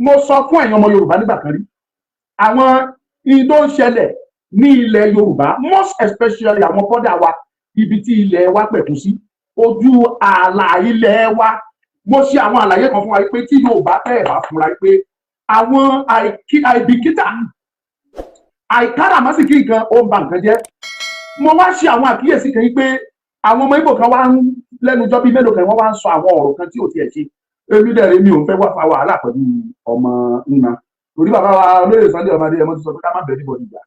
mo sọ fún ẹ̀yin ọmọ Yorùbá nígbà kan rí àwọn ìdó ń ṣẹlẹ̀ ní ilẹ̀ Yorùbá most especially àwọn bọ́dà wa ibi tí ilẹ̀ wa pẹ̀tù sí ojú ààlà ilẹ̀ wa mo ṣe àwọn àlàyé kan fún wa pé tí Yorùbá tẹ̀ bá fúnra pé àwọn àìbìkítà àìkáràmásìkí nǹkan ó ń ba nǹkan jẹ́ mo wá ṣe àwọn àkíyèsí kan pé àwọn ọmọ Ìgbò kan wá ń lẹ́nu ọjọ́ bíi mélòó kan wọ́n wá ń sọ àwọn ọ̀rọ̀ kan tí ò tiẹ̀ ṣe èmi dẹ̀rẹ̀ mi ò ń fẹ́ wá fa wàhálà pẹ̀lú ọmọ nna torí bàbá wa olóyè Sunday ọmọdé ẹmọ ti sọ pé ká má bẹ̀rẹ̀ níbọ̀ nígbà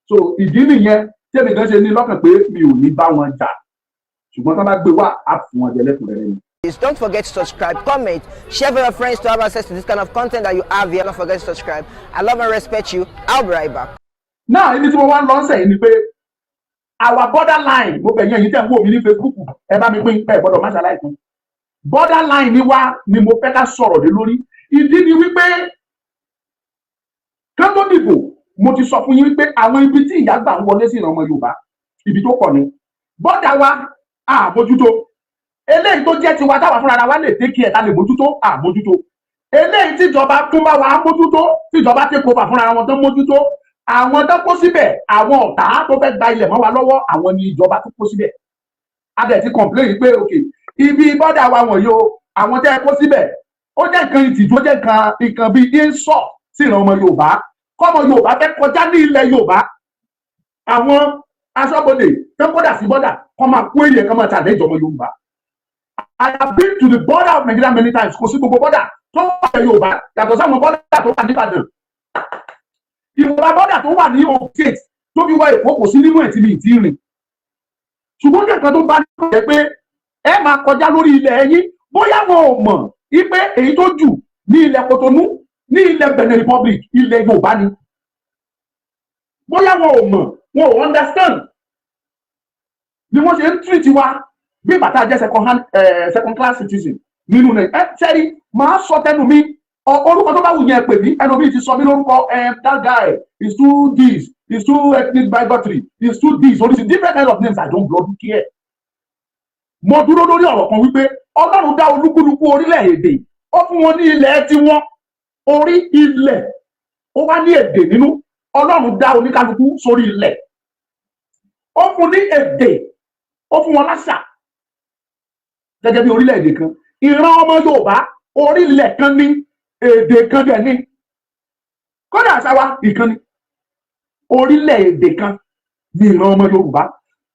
so ìdí nìyẹn tẹ́mi kan ṣe ní lọ́kàn pé mi ò ní bá wọn jà ṣùgbọ́n tá bá gbé wá á fún wọn jẹ lẹ́kùnrẹ́rẹ́ ni. Please don't forget to subscribe, comment, share with your friends to have access to this kind of content that you have here. Don't forget to subscribe. I love and respect you. I'll be right back. Now, ibi tí mo wá ń lọ sẹ́yìn ni pé our borderline mo bẹ̀ yẹn yìí tẹ̀ ń wò mí ní Facebook ẹ bá mi pín ẹ gbọ́dọ̀ má ṣàlàyé fún borderline ni wá ni mo fẹ́ ká sọ̀rọ̀ lé lórí ìdí ni wípé kán tó dìbò mo ti sọ fún yín wípé àwọn ibi tí ìyá gbà ń wọlé sí ìran ọmọ Yorùbá ibi tó pọ̀ ni bọ́dà wa àmójútó eléyìí tó jẹ́ tiwa táwa fúnra wa lè tẹ́kì ẹ̀ ká lè mójútó àmójútó eléyìí tíjọba tún bá wa mójútó tíjọba tẹ́ kó bà fúnra wọn tó mójútó àwọn tó kó síbẹ̀ àwọn ọ̀tá tó fẹ́ gba ilẹ̀ mọ́ wa lọ́wọ́ àwọn ni ìjọba tó kó síbẹ̀ a dẹ̀ ti complain pé ok ibi bọ́dà wa wọ̀nyí o àwọn tẹ́ kó síbẹ̀ ó jẹ́ nǹkan ìtìjú ó jẹ́ nǹkan bíi insult sí ìran ọmọ Yorùbá kọ́mọ Yorùbá fẹ́ kọjá ní ilẹ̀ Yorùbá àwọn aṣọ́bodè tó kódà sí bọ́dà kọ́ máa kó èyẹ kọ́ máa tàlẹ́ ìjọba Yorùbá. I have been to the border of Nigeria many times kò sí gbogbo bọ́dà tó wà ní Yorùbá yàtọ̀ sáwọn bọ́dà tó wà ní Ìbàdàn ìwọ̀nba bọ́dà tó wà ní Ogun State tó fi wá Èkó kò sí nínú ẹ̀ tí mi ti rìn ṣùgbọ́n nǹkan tó bá ní jẹ́ pé ẹ máa kọjá lórí ilẹ̀ ẹ̀yìn bóyá wọn ò mọ̀ wípé èyí tó jù ní ilẹ̀ Kòtónú ní ilẹ̀ Benin Republic ilẹ̀ Yorùbá ni bóyá wọn ò mọ̀ wọn ò understand bí wọ́n ṣe ń treat wa bí bàtà jẹ́ second class citizen nínú rẹ̀ sẹ́rí máa sọ tẹnu mi orúkọ tó bá wù yẹn pè mí ẹnu mi ti sọ mí lórúkọ that guy is too this is too ethnic bigotry is too this oríṣi different kind of names I don't bloody care. Mo dúró lórí ọ̀rọ̀ kan wípé Ọlọ́run dá olúkúlùkù orílẹ̀-èdè ó fún wọn ní ilẹ̀ tiwọn orí ilẹ̀ ó wá ní èdè nínú Ọlọ́run dá oníkálukú sórí ilẹ̀ ó fún ní èdè ó fún wọn láṣà gẹ́gẹ́ bí orílẹ̀-èdè kan ìran ọmọ Yorùbá orílẹ̀ kan ní èdè kan dẹ̀ ní kódà àṣà wa ìkan ní orílẹ̀-èdè kan ní ìran ọmọ Yorùbá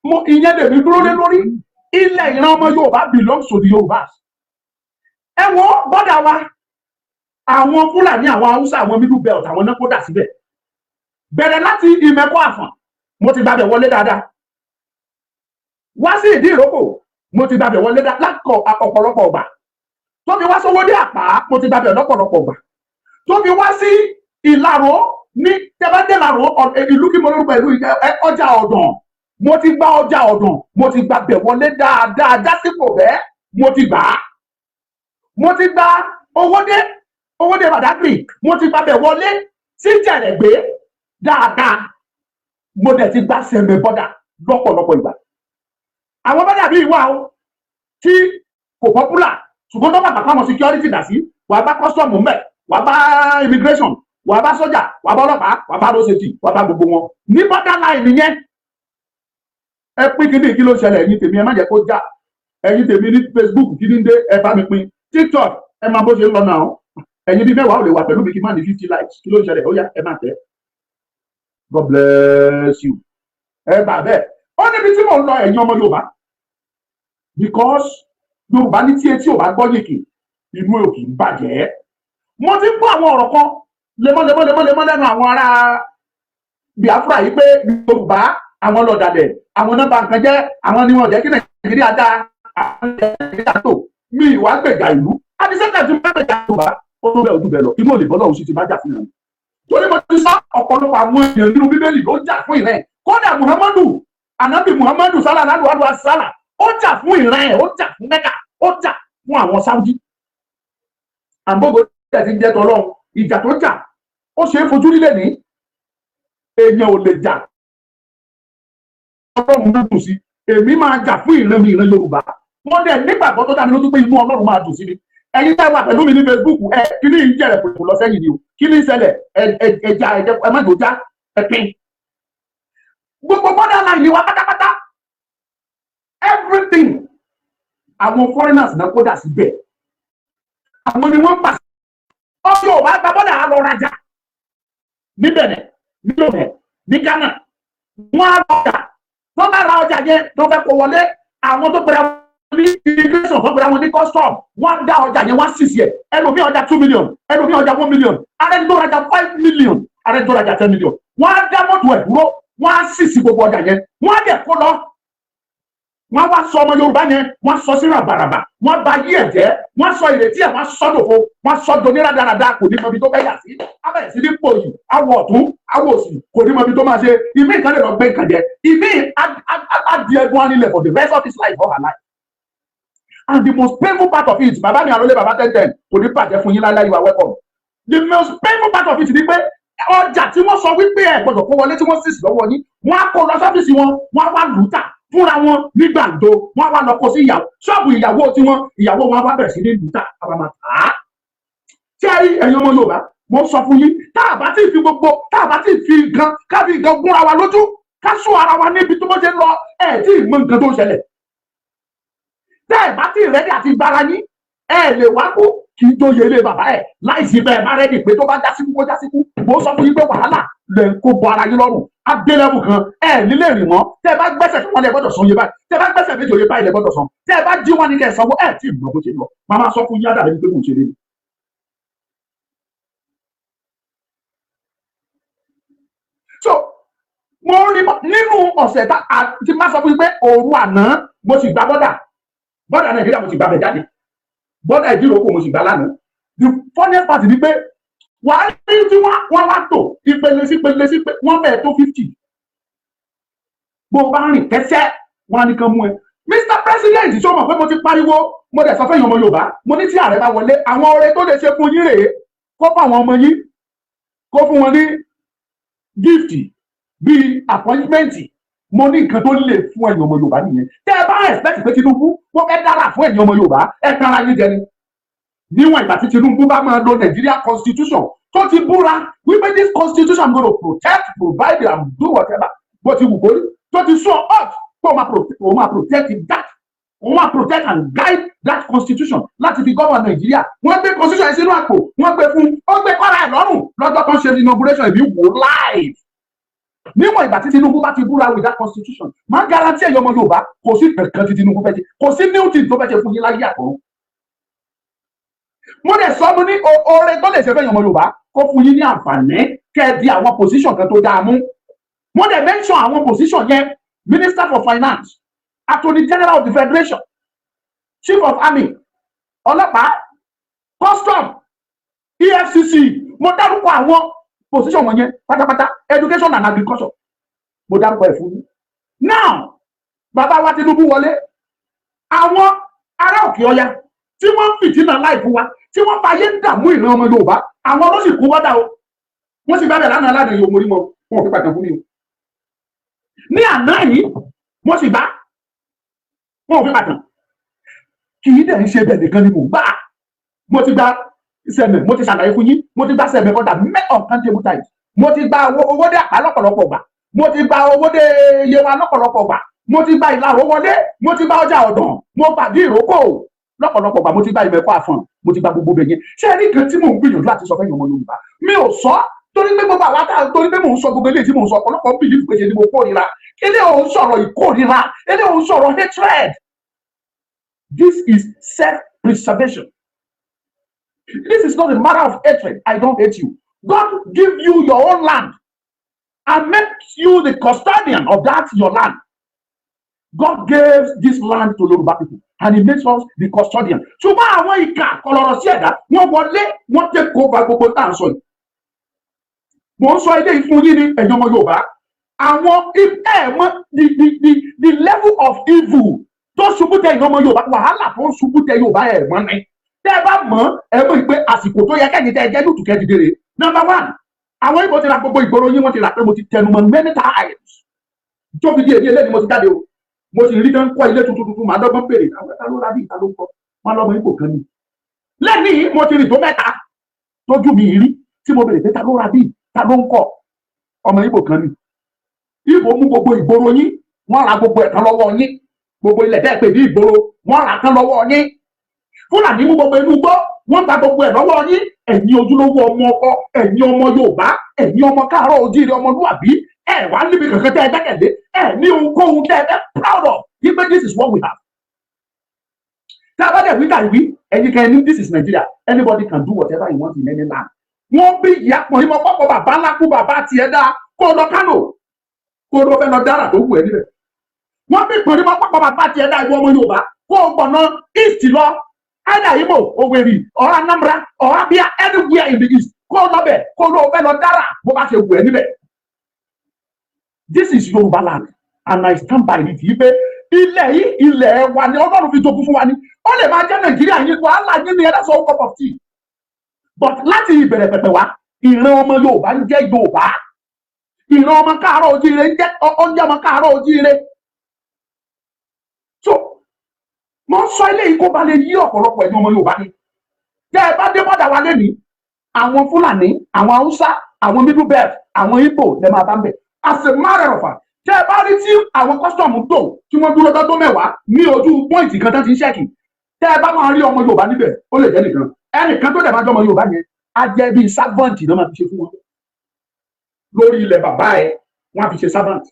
mo ìyẹn lèmi dúró lé lórí ilẹ̀ ìran ọmọ Yorùbá belongs to the Yorùbás ẹ wo bọ́dà wa àwọn Fúlàní àwọn Haúsá àwọn middle belt àwọn náà kó dà síbẹ̀ bẹ̀rẹ̀ láti Ìmẹ̀kọ Àfọ̀n mo ti gbàbẹ̀ wọlé dáadáa wá sí Ìdí Ìrókò mo ti gbàbẹ̀ wọlé lákọ̀ ọ̀pọ̀lọpọ̀ ọgbà tó fi wá sówó dé Àpá mo ti gbàbẹ̀ lọ́pọ̀lọpọ̀ ọgbà tó fi wá sí Ìlaró ní tẹ́bàdé Ìlaró ìlú kí mo lórúkọ ìlú ọjà Ọ̀dàn mo ti gba ọjà Ọ̀dàn mo ti gbàbẹ̀ wọlé dáadáa jásípò bẹ́ẹ̀ mo ti gbà á mo ti gba owódé Badagry mo ti gbàbẹ̀ wọlé sí Jẹ̀rẹ̀gbé dáadáa mo dẹ̀ ti gbà Sẹ̀mẹ̀ bọ́dà lọ́pọ̀lọpọ̀ ìgbà àwọn bọ́dà bíi wà ó tí kò popular ṣùgbọ́n tó bàbá fáwọn security dà sí wà bá custom mẹ́ wà bá immigration wà bá sọ́jà wà bá ọlọ́pàá wà bá road safety wà bá gbogbo wọn ní borderline nìyẹn ẹ pín kí ló ṣẹlẹ̀ ẹ̀yin tèmi ẹ má jẹ́ kó já ẹ̀yin tèmi ní Facebook kí ní dé ẹ bá mi pín TikTok ẹ máa bó ṣe ń lọ náà ẹ̀yin bíi mẹ́wàá ò lè wà pẹ̀lú mi kí n má ní 50 likes kí ló ṣẹlẹ̀ ó yá ẹ máa tẹ̀ God bless you ẹ bà bẹ́ẹ̀ ó níbi tí mò ń lọ ẹ̀yin ọmọ Yorùbá because Yorùbá ní tí etí ò bá gbọ́ yìí inú ò kì í bàjẹ́ mo ti ń gbọ́ àwọn ọ̀rọ̀ kan lemọ́lemọ́ lẹ́nu àwọn ará Biafra yìí pé Yorùbá àwọn lọ́dàlẹ̀ àwọn nọ́mbà nǹkan jẹ́ àwọn ni wọ́n jẹ́ kí Nàìjíríà dá àwọn Nàìjíríà tó mi ìwà gbẹ̀gà ìlú àdìsẹ́ńtà tí mo gbẹ̀gà Yorùbá ó tó bẹ̀ ojú bẹ̀ lọ inú ò lè bọ́ lọ́hùn sí ti bá jà fún ìrìn torí mo ti sọ ọ̀pọ̀lọpọ̀ àwọn èèyàn nínú Bíbélì ló jà fún ìrìn kódà Ànábì Muhammadu sallallahu alaihi wasallam ó jà fún ìran ẹ̀ ó jà fún Mẹ́kà ó jà fún àwọn Sáúdí àbógo tẹ̀ ti jẹ́ tọ́lọ́run ìjà tó jà ó ṣe é fojú nílẹ̀ ní èèyàn ò lè jà Ọlọ́run ló dùn sí èmi máa jà fún ìran mi ìran Yorùbá wọ́n dẹ̀ nígbàgbọ́ tó dá mi lójú pé inú Ọlọ́run máa dùn sí mi ẹ̀yin tẹ́ wà pẹ̀lú mi ní Facebook kí ni ìjẹ̀rẹ̀ kò lọ sẹ́yìn ni o kí ni ìṣẹ̀lẹ̀ ẹja ẹ má jò já ẹ̀pin gbogbo borderline ni wa pátápátá everything àwọn foreigners náà kó dà síbẹ̀ àwọn ni wọ́n pàṣẹ ọjọ́ ò bá gba bọ́dà á lọ rajà ní Benin ní Benin ní Ghana wọ́n á lọ ọjà tó bá ra ọjà yẹn tó fẹ́ kó wọlé àwọn tó pẹ̀lú ní immigration tó pẹ̀lú àwọn ní custom wọ́n á dá ọjà yẹn wọ́n á sì sí ẹ̀ ẹlòmíì ọjà 2 million ẹlòmíì ọjà 1 million ààrẹ tó rajà 5 million ààrẹ tó rajà 10 million wọ́n á dá mọ́tò ẹ̀ dúró wọ́n á sì sí gbogbo ọjà yẹn wọ́n á dẹ̀ kó lọ wọ́n wá sọ ọmọ Yorùbá yẹn wọ́n sọ sínú àbàràbà wọ́n bà yí ẹ̀ jẹ́ wọ́n sọ ìrètí ẹ̀ wọ́n sọ dòfo wọ́n sọ doni rádaràda kò ní mọbi tó fẹ́ yà sí abẹ́rẹ́ sí ní pòyì awọ ọ̀tún awọ òsì kò ní mọbi tó máa ṣe ìmí ìkànnì lọ gbé nǹkan jẹ ìmí adi ẹ̀gbọ́n anilẹ̀ for the rest of his life or her life and the most painful part of it bàbá mi àròlé bàbá 10 kò ní bàjẹ́ fún yín láíláí you are welcome the most painful part of it ni pé ọjà tí wọ́n sọ wípé ẹ̀ gbọ́dọ̀ kó wọlé tí wọ́n sì lọ́wọ́ yín wọ́n á kó lọ sọ́fíìsì wọn wọ́n á wá lù ú tà fúnra wọn ní gbàǹdo wọn wá lọ kó sí ṣọ́ọ̀bù ìyàwó tiwọn ìyàwó wọn wá bẹ̀rẹ̀ sí ní lùtà àbámà tà á. tí a rí ẹ̀yin ọmọ Yorùbá mo sọ fún yín tá a bá ti fi gbogbo tá a bá ti fi nǹkan ká fi nǹkan gúnra wa lójú ká sún ara wa níbi tó bó ṣe lọ tí ì mọ nǹkan tó ń ṣẹlẹ̀. tẹ́ ẹ̀ bá ti rẹ́dí àti gbára yín lè wá kó kí n tó yẹ ilé bàbá ẹ̀ láìsí bẹ́ẹ̀ bá rẹ́dí pé tó bá jásíkú kó jásíkú mo sọ fún yín pé wàhálà lè kó bọ ara yín lọ́rùn adélẹ́bù kan nílé rìn mọ́ tẹ́ bá gbẹ́sẹ̀ tí wọ́n lè gbọ́dọ̀ san iye báyìí tẹ́ bá gbẹ́sẹ̀ méjì òye báyìí lè gbọ́dọ̀ san tẹ́ bá jí wọn ní kẹ́ ẹ̀ sanwó tí ìgbà bó ṣe lọ màmá sọ fún yín ádàbẹ̀ ní pé mò ń ṣeré ni. so mo rí nínú ọ̀sẹ̀ tí má sọ fún yín pé òru àná mo sì gba bọ́dà Nàìjíríà mo sì gba bẹ̀ jáde bọ́dà ìdíròkò mo sì gba lánàá the funniest part ni pé wàá rí tí wọ́n wá tò ìpele sí wọ́n bẹ̀rẹ̀ tó 50 bó bá rìn kẹsẹ́ wọn á nìkan mú ẹ. Mr. President ṣé o mọ̀ pé mo ti pariwo mo dẹ̀ sọ fẹ́yìn ọmọ Yorùbá mo ní tí ààrẹ bá wọlé àwọn ọrẹ tó lè ṣe fún yín rèé kó fún àwọn ọmọ yín kó fún wọn ní gift bíi appointment mo ní nǹkan tó lè fún ẹ̀yin ọmọ Yorùbá nìyẹn tẹ́ ẹ bá expect pé Tinubu wọ́n fẹ́ dára fún ẹ̀yin ọmọ Yorùbá ẹ̀ kára yín jẹ ni níwọ̀n ìgbà tí Tinubu bá máa lo Nigeria constitution tó ti búra wípé this constitution go to protect provide and do whatever bó ti wù kó tó ti sọ up tó máa protect that wọ́n máa protect and guide that constitution láti fi govern Nigeria wọ́n gbé constitution yẹn sínú àpò wọ́n gbé fún ó gbé kọ́ra ẹ̀ lọ́rùn lọ́jọ́ kan ṣe inauguration ìbí wò live níwọ̀n ìgbà tí Tinubu bá ti búra with that constitution máa guarantee ẹ̀yọ́ ọmọ Yorùbá kò sí kankan tí Tinubu fẹ́ ṣe kò sí new thing tó fẹ́ ṣe fún yín láyé àkọ́rọ́ mo dẹ̀ sọ mo ní oore tó lè ṣe fẹ́yàn ọmọ Yorùbá kó fún yín ní àǹfààní kẹ́ẹ̀dì àwọn position kan tó dáa mú mo dẹ̀ mention àwọn position yẹn Minister for Finance Attorney General of the Federation Chief of Army ọlọ́pàá Custom EFCC mo dárúkọ àwọn position wọn yẹn pátápátá Education and Agriculture mo dárúkọ ẹ̀ fún yín now bàbá wa Tinubu wọlé àwọn ará Òkè Ọya tí wọ́n fìtínà láìpù wa tí wọ́n fàyè ń dààmú ìran ọmọ Yorùbá àwọn ló sì kú wọ́dà o wọ́n sì bẹ̀rẹ̀ lánàá ládàá yóò mórí mọ́ wọn ò fi pàtàkì fún mi o ní àná yìí wọ́n sì bá wọn ò fi pàtàkì kì í dẹ̀ ń ṣe bẹ̀ nìkan ni mò ń gbà mo ti gba sẹ̀mẹ̀ mo ti ṣàlàyé fún yín mo ti gba sẹ̀mẹ̀ ọ̀dà uncountable times mo ti gba owó dé àpá lọ́pọ̀lọpọ̀ gbà mo ti gba owó dé Yewa lọ́pọ̀lọpọ̀ gbà mo ti gba ìlà wọlé mo ti gba ọjà ọ̀dàn mo pàdé ìrókò lọ́pọ̀lọpọ̀ gbà mo ti gba ìmẹ̀kọ àfọ̀n mo ti gba gbogbo bẹ̀ yẹn ṣé ẹni kan tí mò ń gbìyànjú láti sọ fẹ́yìn ọmọ Yorùbá mi ò sọ torí pé gbogbo àwọn àtàwọn torí pé mò ń sọ gbogbo eléyìí tí mò ń sọ ọ̀pọ̀lọpọ̀ bìlífù pé ṣe ni mo kórìíra eléyìí ò ń sọ̀rọ̀ ìkórìíra eléyìí ò ń sọ̀rọ̀ hatred. This is self-preservation. This is not a matter of hatred. I don't hate you. God give you your own land and make you the custodian of that your land. God gave this land to Yoruba people and he makes us the custodian. Ṣùgbọ́n àwọn ìkà kọlọ̀rọ̀ sí ẹ̀dá wọ́n wọlé wọ́n take over gbogbo tá à ń sọ yìí. Mo ń sọ ilé ìfún yín ní ẹ̀yọ́ ọmọ Yorùbá. Àwọn the level of evil tó ṣubú tẹ ìyọ́mọ Yorùbá wàhálà tó ṣubú tẹ Yorùbá ẹ̀ mọ́ ni. Tẹ́ ẹ bá mọ̀ ẹ mọ̀ pé àsìkò tó yẹ kẹ́yìn tẹ́ ẹ jẹ́ lùtù kẹ́ dìde rè. Number one, àwọn ibo ti ra gbogbo ìgboro yín wọ́n ti rà pé mo ti tẹnu mọ́ many times. Tó fi di èdè eléyìí mo ti jáde o. Mo sì rí tán kọ́ ilé tuntun màá dọ́gbọ́n pèrè àwọn ẹ̀ka ló rábì ìta ló kọ́ wọn lọ́mọ ipò kan ni lẹ́nìí mo ti rìn tó mẹ́ta tójú mi rí tí mo bèrè pé ta ló ra bíi ta ló ń kọ́ ọmọ Ìgbò kan ni. Ìgbò mú gbogbo ìgboro yín wọ́n ra gbogbo ẹ̀kan lọ́wọ́ yín, gbogbo ilẹ̀ tẹ́ pè ní ìgboro wọ́n ra kan lọ́wọ́ yín. Fúlàní mú gbogbo inú igbó wọ́n gba gbogbo ẹ̀ lọ́wọ́ yín. Ẹ̀yin ojúlówó ọmọ ọkọ, ẹ̀yin ọmọ Yorùbá, ẹ̀yin ọmọ káàárọ̀ oòjíire ọmọlúwàbí, ẹ̀ wá níbi kankan tẹ́ ẹ gbẹ́kẹ̀lé, ẹ̀ ní ohunkóhun tẹ́ ẹ fẹ́ proud of. Yí pé this is what we have. Tá a bá dẹ̀ wí tàbí wí, ẹ̀yin kan ní this is Nigeria, anybody can do whatever he wants in any land. Wọ́n bí ìyá pọ̀nrín mọ́ pọ́pọ́ bàbá ńlá kú bàbá tiẹ̀ dá kó lọ Kánò kó lọ fẹ́ lọ dára tó wù ẹ́ níbẹ̀. Wọ́n bí pọ̀nrín mọ́ pọ́pọ́ bàbá tiẹ̀ dá ìwọ ọmọ Yorùbá kó gbọ̀nà east lọ either Imo, Owerri, or Anambra, or Abia, anywhere in the east. Kó lọ bẹ̀ kó lọ fẹ́ lọ dára bó bá ṣe wù ẹ́ níbẹ̀. This is Yoruba land and I stand by it. Yí pé ilẹ̀ yìí ilẹ̀ wa ni Ọlọ́run fi jogún fún wa ni. Ó lè máa jẹ́ Nàìjíríà yín wàhálà yín ni ẹ that's all cup of tea. But láti ìbẹ̀rẹ̀ pẹ̀pẹ̀ wá ìran ọmọ Yorùbá ń jẹ́ Yorùbá, ìran ọmọ káàárọ̀ oòjíire ń jẹ́ ọmọ káàárọ̀ oòjíire. So mo sọ eléyìí kó ba lè yí ọ̀pọ̀lọpọ̀ ẹ̀yin ọmọ Yorùbá ni. Tẹ́ ẹ bá dé bọ́dà wa lẹ́nìí àwọn Fúlàní, àwọn Haúsá, àwọn Middle Belt, àwọn Ìgbò lè máa bá ń bẹ̀. As a matter of fact, tẹ́ ẹ bá rí tí àwọn kọ́sítọ̀mù tó tí wọ́n dúró tọ́tọ́ mẹ́wàá ní ojú pọ́ìntì kan tó ti ń ṣẹ́kì, tẹ́ ẹ bá máa rí ọmọ Yorùbá níbẹ̀ ó lè jẹ́ nìkan. Ẹnìkan tó dẹ̀ máa jẹ́ ọmọ Yorùbá yẹn á jẹ́ bíi servant náà máa fi ṣe fún wọn. Lórí ilẹ̀ bàbá ẹ̀ wọ́n á fi ṣe servant.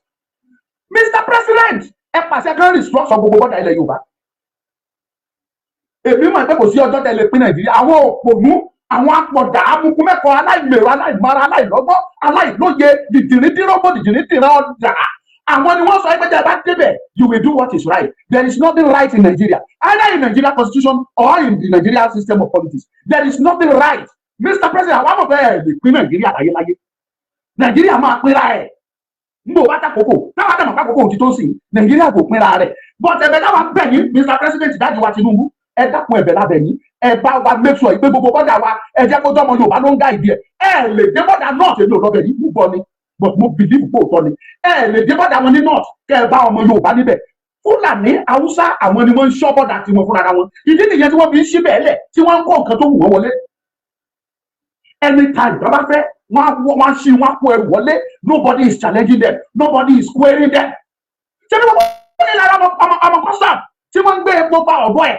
Mr. President ẹ pàṣẹ kan restructure gbogbo bọ́dà ilẹ̀ Yorùbá. Èmi mọ̀ pé kò sí ọjọ́ tẹ́lẹ̀ pín Nàìjíríà, àwọn òpònú, àwọn apọ̀dà, amukú mẹ́kọ̀ọ́, aláìmèrò, aláìmọ́ra, aláìlọ́gbọ́n, aláìlóye, dìdìrídìrọ́gbọ́, dìdìrídìrọ́ ọjà. Àwọn ni wọ́n sọ pé tẹ́ ẹ bá débẹ̀, you will do what is right. There is nothing right in Nigeria, either in Nigeria constitution or in the Nigeria system of politics. There is nothing right. Mr. President, àwọn àmọ̀ bẹ́ẹ̀ lè pín Nàìjíríà láyéláyé. Nàìjíríà máa pínra ẹ̀. Nbò bá takoko, táwa dàmọ̀ kákòókò ti tó sí, Nàìjíríà kò pínra rẹ̀. But ẹ̀bẹ̀ táwa bẹ̀ yín, Mr. President dájú wa Tinubu, ẹ dákun ẹ̀bẹ̀ lábẹ́ yín, ẹ bá wa make sure pé gbogbo bọ́dà wa ẹ jẹ́ kó jọmọ Yorùbá ló ń gá ìdí ẹ̀. Ẹ lè dé bọ́dà north èmi ò lọ bẹ̀ yín púpọ̀ ni, but mo believe pé òótọ́ ni. Ẹ lè dé bọ́dà wọn ní north kẹ́ ẹ bá ọmọ Yorùbá níbẹ̀. Fúlàní, Haúsá, àwọn ni wọ́n ń ṣọ́ bọ́dà tiwọn fúnra wọn. Ìdí nìyẹn tí wọ́n fi ń ṣí bẹ́ẹ̀ lẹ̀ tí wọ́n ń kó nǹkan tó wù wọ́n wọlé. Anytime tó bá fẹ́ wọ́n ṣí wọ́n kó ẹrù wọlé, nobody is challenging them, nobody is querying them. Ṣé ní gbogbo ní lára ọmọ custom tí wọ́n ń gbé epo pa ọ̀bọ ẹ̀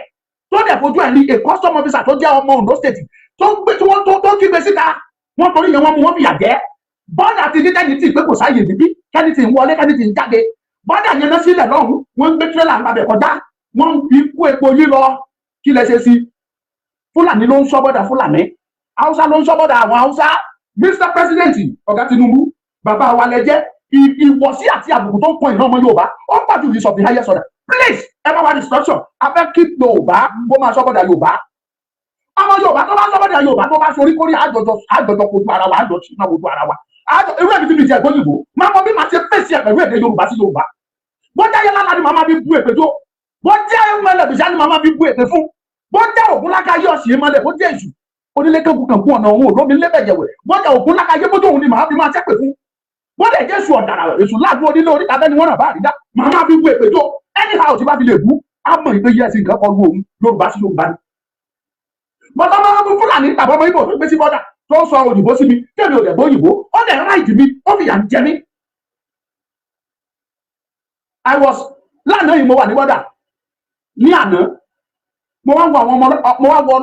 tó dẹ̀ fojú ẹ̀ rí a custom officer tó jẹ́ ọmọ Ondo state tó ń gbé tí wọ́n tó kígbe síta wọ́n torí yẹn wọ́n mú wọn fìyà jẹ. Bọ́dà ti dídá yìí tí pé kò sáàyè níbí kẹ́ni tí ń wọlé kẹ́ni tí ń jáde. Bọ́dà yẹn náà sílẹ̀ lọ́hùn wọ́n ń gbé tírélà ńlá kọjá wọ́n ń fi kó epo yìí lọ kí lẹ ṣe sí. Fúlàní ló ń sọ bọ́dà Fúlàní, Haúsá ló ń sọ bọ́dà àwọn Haúsá. Mr. President ọ̀gá Tinubu bàbá wa lẹ jẹ́ ìwọ̀sí àti àbùkù tó ń pọ̀ ìran ọmọ Yorùbá ó pàjù list of the highest order. Please ẹ bá wa destruction afẹ́ keep Yorùbá bó máa sọ́bọ̀dà Yorùbá. Ọmọ Yorùbá tó bá sọ́bọ̀dà Yorùbá tó bá sorí kórí àjọjọ kojú ara wa àjọ ṣìnà kojú ara wa. Irú ẹ̀mí tí mi jẹ́ ìgbóyìnbó máa mọ bí màá ṣe fèsì ẹ̀ pẹ̀lú èdè Yorùbá sí Yorùbá. Bó jẹ́ yẹlá ni màmá bí bú èpè tó. Bó jẹ́ ẹlẹ́bìṣá ni màmá bí bú èpè fún. Bó jẹ́ ògúnláka yóò ṣe é mọ́lẹ̀ bó jẹ́ èṣù. Onílé kankan kan fún ọ̀nà òun olómi lébẹ̀jẹ̀wẹ̀. Bó jẹ́ ògúnláka yé bójú òun ni màá fi máa ṣẹ́pẹ̀ fún. Bó dẹ̀ jẹ́ èṣù ọ̀dàrà èṣù láàdúró nílé oríta bẹ́ni wọ́n náà bá àrídá màmá bí bú èpè tó. Anyhow tí bá fi lè bú á mọ̀ ìpè yẹ́sì nǹkan kan lu òun Yorùbá sí Yorùbá ni. Bọ́dọ̀ máa ń Fúlàní tàbí ọmọ Ìgbò tó gbé sí bọ́dà tó ń sọ òyìnbó sí mi tẹ̀lé òdẹ̀ bó òyìnbó ó dẹ̀ ráìtì mi ó fìyà ń jẹ mí. I was lánàá yìí mo wà ní bọ́dà ní àná mo wá wo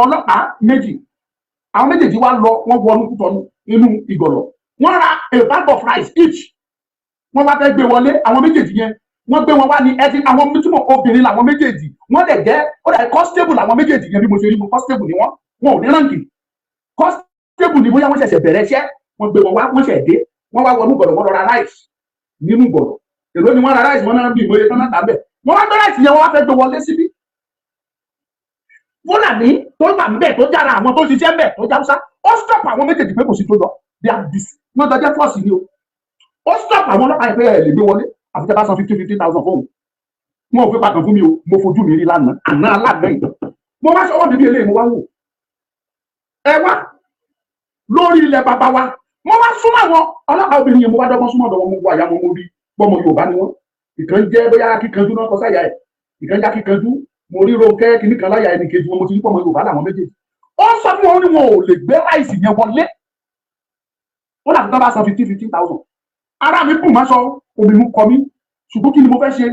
ọlọ́pàá méjì àwọn méjèèjì wá lọ wọ́n wọnú Kútọ́nù inú Ìgọ̀lọ̀ wọ́n ra a bag of rice each wọ́n wá fẹ́ gbé wọlé àwọn méjèèjì yẹn wọ́n gbé wọn wá ní ẹtí àwọn mítímọ̀ obìnrin làwọn méjèèjì wọ́n dẹ̀ jẹ́ ó dẹ̀ constable làwọn méjèèjì yẹn bí mo ṣe rí mo constable ni wọ́n ò ní ránkì constable ni bóyá wọ́n ṣẹ̀ṣẹ̀ bẹ̀rẹ̀ iṣẹ́ wọ́n gbé wọn wá wọ́n ṣẹ̀ dé wọ́n wá wọnú Ìgọ̀lọ̀ wọ́n lọ ra rice nínú Ìgọ̀lọ̀ èló ni wọ́n ra rice wọ́n náà bí ìmọ̀ye tán náà tàbẹ̀ wọ́n wá gbé rice yẹn wọ́n wá fẹ́ gbé wọlé síbí. Fúlàní tó gbà ń bẹ̀ tó jára àwọn tó ṣiṣẹ́ ń bẹ̀ tó jáwúsá ó stop àwọn méjèèjì pé kò sí tó lọ wọ́n dọjẹ́ fọ́ọ̀sì ni o ó stop àwọn ọlọ́pàá yẹn pé ẹ lè gbé wọlé àfi tẹ́ bá san 50,000 fóun wọn ò fi pàtàkì fún mi o mo fojú mi rí lánàá àná aláàgbẹ̀yìn mo wá sọ́wọ́ bíbí eléyìí mo wá wò ẹ wá lórí ilẹ̀ bàbá wa mo wá súnmọ́ àwọn ọlọ́pàá obìnrin yẹn mo wá dọ́gbọ́n súnmọ́ ọ̀dọ̀ wọn mo wọ àyà wọn mo rí bọ́mọ Yorùbá ni wọ́n ìkan jẹ́ bóyá kíkanjú náà kọ sáyà ẹ̀ ìkan já kíkanjú mo rí Rónkẹ́ kìíní kan láyà ẹnì kejì wọn, mo ti rí pọ̀ ọmọ Yorùbá làwọn méjèèjì. Ó sọ fún wọn ní wọn ò lè gbé ráìsì yẹn wọlé. Ó dàbí tó bá san 15,000. Ara mi bùn má sọ, omi mú kọ mí, ṣùgbọ́n kí ni mo fẹ́ ṣe?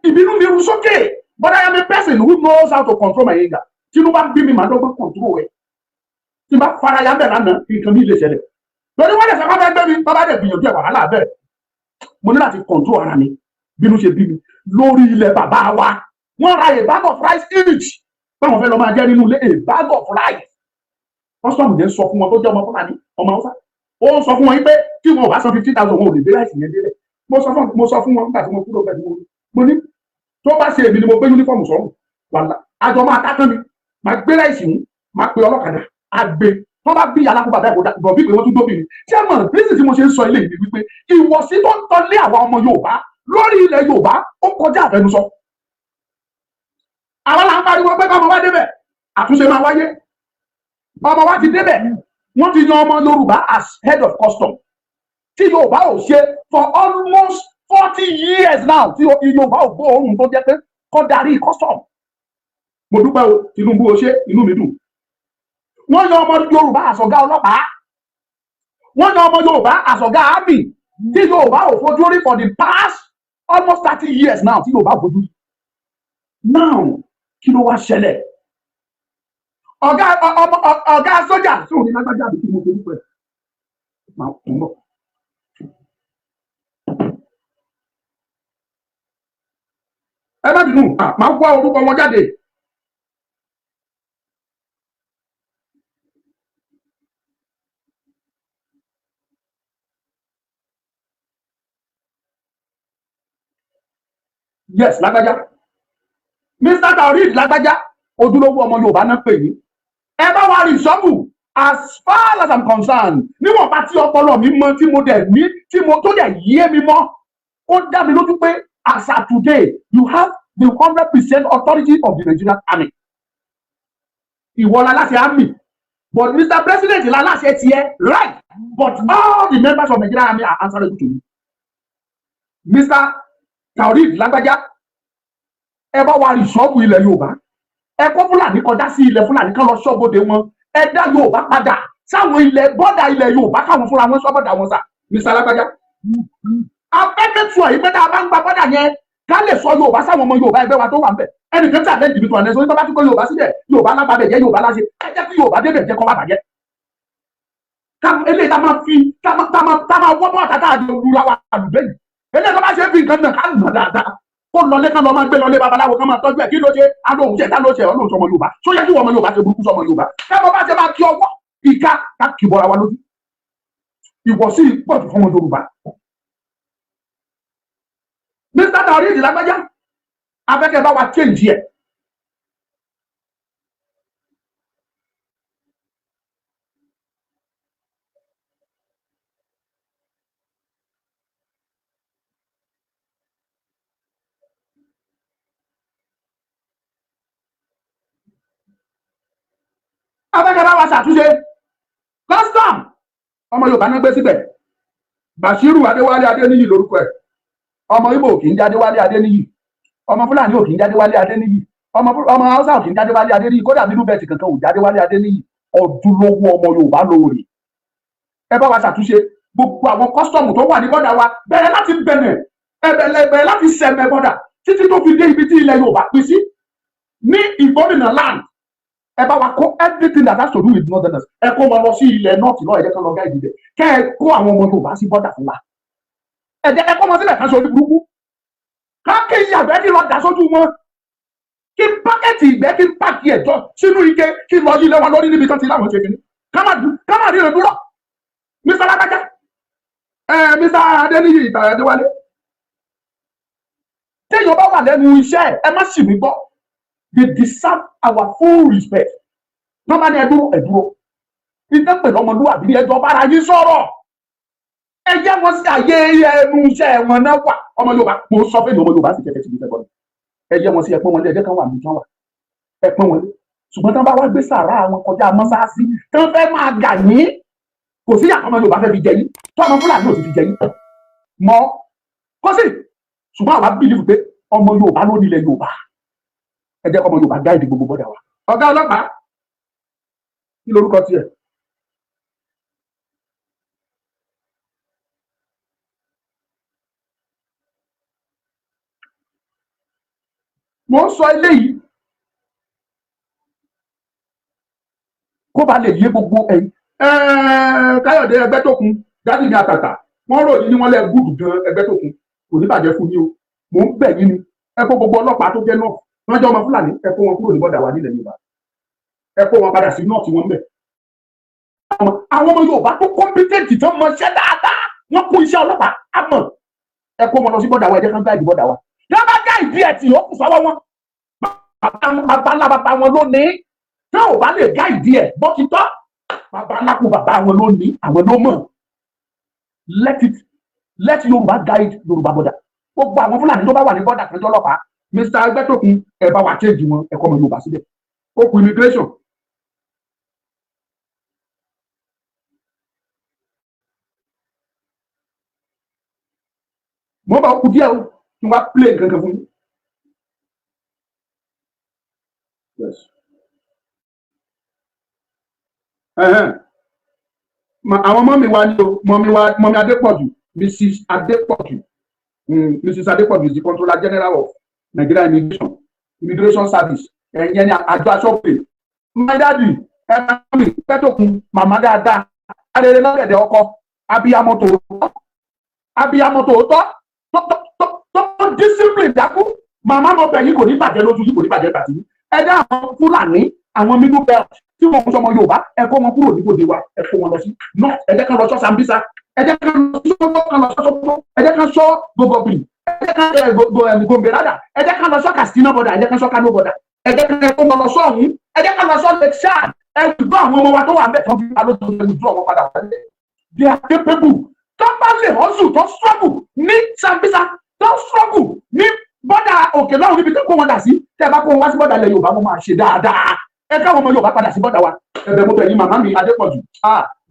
Ìbínú mi rú sókè. But I am a person who knows how to control my anger. Tí ló bá bí mi, màá dọ́gbọ́n control ẹ̀. Tí bá fara ya bẹ̀rẹ̀ lánàá, nǹkan mi lè ṣẹlẹ̀. Lórí wọ́n lè sọ fún ẹgbẹ́ mi, bàbá dẹ̀ gbìyànjú ẹ̀ wàhálà bẹ̀rẹ̀. Mo ní láti control ara mi. Bínú ṣe bí mi. Lórí ilẹ̀ bàbá wa, wọ́n ra a bag of rice each. Báwọn fẹ́ lọ máa jẹ́ nínú ilé, a bag of rice. Custom yẹn sọ fún wọn tó jẹ́ ọmọ Fúlàní, ọmọ Hausa. Ó sọ fún wọn pé tí wọn ò bá san 15,000, wọn ò lè gbé rice yẹn délẹ̀. Mo sọ fún wọn nígbà tí mo kúrò pẹ̀lú mo ní tó bá ṣe èmi ni mo gbé uniform sọ́run wàhálà àjọ máa ká tán mi máa gbé láìsí mú máa pe ọlọ́kadà àgbè tó bá bí alákòóbá bẹ́ẹ̀ kó bọ̀ bí pé wọ́n tún dóbi ni tí ẹ mọ̀ bísí tí mo ṣe ń sọ ilé yìí wípé ìwọ̀sí tó ń tọ́lé àwa ọmọ Yorùbá lórí ilẹ̀ Yorùbá ó kọjá àfẹnusọ. àwọn là ń pariwo pé kọ́mọ wá débẹ̀ àtúnṣe máa wáyé. ọmọ wa ti débẹ̀ wọ́n ti yan ọmọ Yorùbá as head of custom tí Yorùbá ò ṣe for almost 40 years now tí Yorùbá ò gbọ́ ohun tó jẹ́ pé kọ́ darí custom. Mo dúpẹ́ o, Tinubu o ṣe, inú mi dùn. Wọ́n yan ọmọ Yorùbá àsọ̀gá ọlọ́pàá. Wọ́n yan ọmọ Yorùbá àsọ̀gá army tí Yorùbá ò fojú rí for the past almost 30 years now tí Yorùbá ò fojú rí. Now, kí ló wá ṣẹlẹ̀? Ọ̀gá sójà tí òun ní lágbájá àbí kí mo fi dúpẹ́. Máa kún bọ̀. Ẹ má bínú, máa wá orúkọ wọn jáde. Yes, lágbájá. Mr. Taoreed lágbájá, ojúlówó ọmọ Yorùbá náà pè yín. Ẹ bá wa rí ìṣọ́bù as far as I'm concerned. Níwọ̀n bá tí ọpọlọ mi mọ tí mo dẹ̀ ní tí mo tó dẹ̀ yé mi mọ́. Ó dá mi lójú pé as at today you have the 100% authority of the Nigerian army. Ìwọ la láṣẹ army. But Mr. President la láṣẹ tiẹ̀, right? But all the members of Nigerian army are answerable to you. Mr. Taoreed lágbájá, ẹ bá wa rí ṣọ́ọ̀bù ilẹ̀ Yorùbá. Ẹ kó Fúlàní kọjá sí ilẹ̀ Fúlàní kan lọ ṣọ́bodè wọn. Ẹ dá Yorùbá padà sáwọn ilẹ̀ bọ́dà ilẹ̀ Yorùbá káwọn fúnra wọn ṣọ́bodà wọn sà. Mr. lágbájá. Afẹ́fẹ́ tún ẹ̀yìn pé tá a bá ń gba bọ́dà yẹn ká lè sọ Yorùbá sáwọn ọmọ Yorùbá ẹgbẹ́ wa tó wà ń bẹ̀. Ẹnìkan tí àlẹ́ jìbìtì wà lẹ́sọ̀ nígbà tí kò Yorùbá síbẹ̀ Yorùbá lágbàbẹ̀ jẹ́ Yorùbá láṣẹ. Ẹ jẹ́ kí Yorùbá débẹ̀ jẹ́ kọ́ bá bàjẹ́. Eléyìí tá máa fi tá máa wọ́ bọ́ àtàtà àdúrà wa àlùbẹ́ yìí. Eléyìí tó bá ṣe fi nǹkan náà ká nà dáadáa. Kó lọlé ká lọ máa gbé lọlé babaláwo ká máa tọ́jú ẹ̀ kí ló ṣe alóhùn ṣe dá ló ṣe ọlọ́run sọmọ Yorùbá. Ṣó yẹ kí wọ́n ọmọ Yorùbá ṣe burúkú sọmọ Yorùbá. Káàbọ̀ bá ṣe máa kí ọwọ́ ìka ká kì bọ́ra wa lójú. Ìwọ̀sí pọ̀jù fún ọmọ Yorùbá. Mr. Taoreed lágbájá, afẹ́kẹ́ bá wa change ẹ̀. Afẹ́kẹ́ bá wa ṣàtúnṣe. Custom ọmọ Yorùbá náà gbé síbẹ̀. Bashiru Adéwálé Adéníyì lórúkọ ẹ̀. Ọmọ Ìgbò ò kì í jáde wálé Adéníyì. Ọmọ Fúlàní ò kì í jáde wálé Adéníyì. Ọmọ Hausa ò kì í jáde wálé Adéníyì. Kódà bínú bẹ́ẹ̀ ti kankan ò jáde wálé Adéníyì. Ojúlówó ọmọ Yorùbá lóore. Ẹ bá wa ṣàtúnṣe gbogbo àwọn kọ́sítọ́ọ̀mù tó wà ní bọ́dà wa bẹ̀rẹ̀ láti bẹ̀rẹ̀ láti sẹ̀mẹ̀ bọ́dà títí tó fi dé ibi tí ilẹ̀ Yorùbá pín sí ní ìgbómìnà land. Ẹ bá wa kó everything that has to do with northerners. Ẹ kó wọn lọ sí ilẹ̀ north náà ẹ̀jẹ̀ kan lọ gáìdì bẹ̀. Kẹ́ ẹ kó àwọn ọmọ Yorùbá sí bọ́dà fún wa. Ẹ̀jẹ̀ ẹ kó wọn sílẹ̀ kan sórí burúkú. Káàkiri àgbẹ̀ kí lọ dà sójú wọn. Kí pákẹ́tì ìgbẹ́ kí pàkì ẹ̀jọ́ sínú ike kí lọ yí lé wọn lórí níbi kan ti láwọn ṣe kìíní. Ká má rí rẹ̀ dúró. Mr. Lágbájá. Mr. Adéníyì Adéwálé. Téèyàn bá wà lẹ́nu iṣẹ́ ẹ má sì mí gbọ́. They deserve our full respect. Nọ́mbà ni ẹ̀dúró. Ìdá pẹ̀lú ọmọlúwàbí ni ẹjọ́ bára yín sọ̀rọ̀. Ẹ jẹ́ wọn sí àyè ẹnu iṣẹ́ wọn náà wà. Ọmọ Yorùbá mo sọ pé ọmọ Yorùbá sì kẹ̀kẹ́ sí ibi fẹ́ ẹ jẹ́ wọn sí ẹ̀pọ́n wọn lé ẹjẹ́ kan wà níbi tí wọ́n wà. Ẹ̀pọ́n wọn lé. Ṣùgbọ́n tí wọ́n bá wá gbé sàrà àwọn kọjá mọ́sáàsì tí wọ́n fẹ́ máa gà yín. Kò sí àkọ́mọ Yorùbá fẹ́ fi jẹ yín. Tó ọmọ Fúlàní ò sì fi jẹ yín. Mọ́ kó sì ṣùgbọ́n àwa bìlífù pé ọmọ Yorùbá ló nílẹ̀ Yorùbá, ẹ jẹ́ kọ́ ọmọ Yorùbá gáìdì gbogbo bọ́dà wa. Ọ̀gá ọlọ́pàá kí lorúkọ tiẹ̀? mo ń sọ eléyìí kó ba lè yé gbogbo ẹ̀yin. Káyọ̀dé Ẹgbẹ́tókun dádì mi àtàtà wọ́n ròyìn ní wọ́n lẹ́ gúdù gan Ẹgbẹ́tókun, kò ní bàjẹ́ fún yín o, mò ń bẹ̀ yín ni ẹ kó gbogbo ọlọ́pàá tó jẹ́ náà wọ́n jẹ́ ọmọ Fúlàní, ẹ kó wọn kúrò ní bọ́dà wa nílẹ̀ Yorùbá, ẹ kó wọn padà sí náà tí wọ́n ń bẹ̀. Àwọn ọmọ Yorùbá tó kọ́mpítẹ́ǹtì tó mọṣẹ́ dáadáa wọ́n kó iṣẹ́ ọlọ́pàá àmọ́ ẹ kó wọn lọ sí bọ́dà wa, ẹ jẹ́ kán gáìdì bọ́dà wa. Yọ́n bá gáìdì ẹ̀ tí ó kù sọ́wọ́ wọn, bàbá wọn ló ní, tí ò bá lè gáìdì ẹ̀ bó ti tọ́, bàbá wọn ló ní, àwọn ló mọ̀. Let Yorùbá guide Yorùbá bọ́dà. Gbogbo àwọn Fúlàní tó bá wà ní bọ́dà kan jọlọ́pàá, Mr. Ẹgbẹ́tókun ẹ bá wa change wọn, ẹ kọ́ ọmọ Yorùbá síbẹ̀. Ó kù immigration. Mo bá kú díẹ̀ o kí wọ́n play kankan fún yín. Yes. Àwọn mọ́mí wa ni o, mọ́mí Adépọ̀jù, Mrs. Adépọ̀jù, Mrs. Adépọ̀jù is the Controller General of Nigeria Immigration Service. Ẹ̀yẹn ni àjọ aṣọ́pẹ̀. My daddy, mọ́mí Ẹgbẹ́tókun, màmá dáadáa, arére lọ́gẹ̀dẹ̀ ọkọ, abiyamọ tòótọ́, tó discipline dákú. Màmá mo bẹ̀ yín kò ní bàjẹ́ lójú yín, kò ní bàjẹ́ bàtí. Ẹ dá àwọn Fúlàní, àwọn middle belt tí wọn ń sọmọ Yorùbá, ẹ kó wọn kúrò níbodè wa, ẹ kó wọn lọ sí north, ẹ jẹ́ kán lọ sọ Sambisa, ẹ jẹ́ kán lọ sọ Sokoto, ẹ jẹ́ kán sọ Gbogbogbo, ẹ jẹ́ kán Gomberada, ẹ jẹ́ kán lọ sọ Katsina border, ẹ jẹ́ kán sọ Kano border, ẹ jẹ́ kán kó wọn lọ sọ ọ̀hún, ẹ jẹ́ kán lọ sọ Lake Chad, ẹ gbọ́ àwọn ọmọ wa tó wà bẹ́ẹ̀ tó fi wà lóṣù tó dúró ọmọ padà wọlé. They are capable. Tó bá lè hustle, tó struggle ní Sambisa, tó struggle ní bọ́dà òkè lọ́run níbi tó kó wọn dà sí, tẹ́ bá kó wọn wá sí bọ́dà ilẹ̀ Yorùbá mo máa ṣe dáadáa. Ẹ káwọn ọmọ Yorùbá padà sí bọ́dà wa. Ẹ̀bẹ̀ mo bẹ̀ yín màmá mi Adépọ̀jù.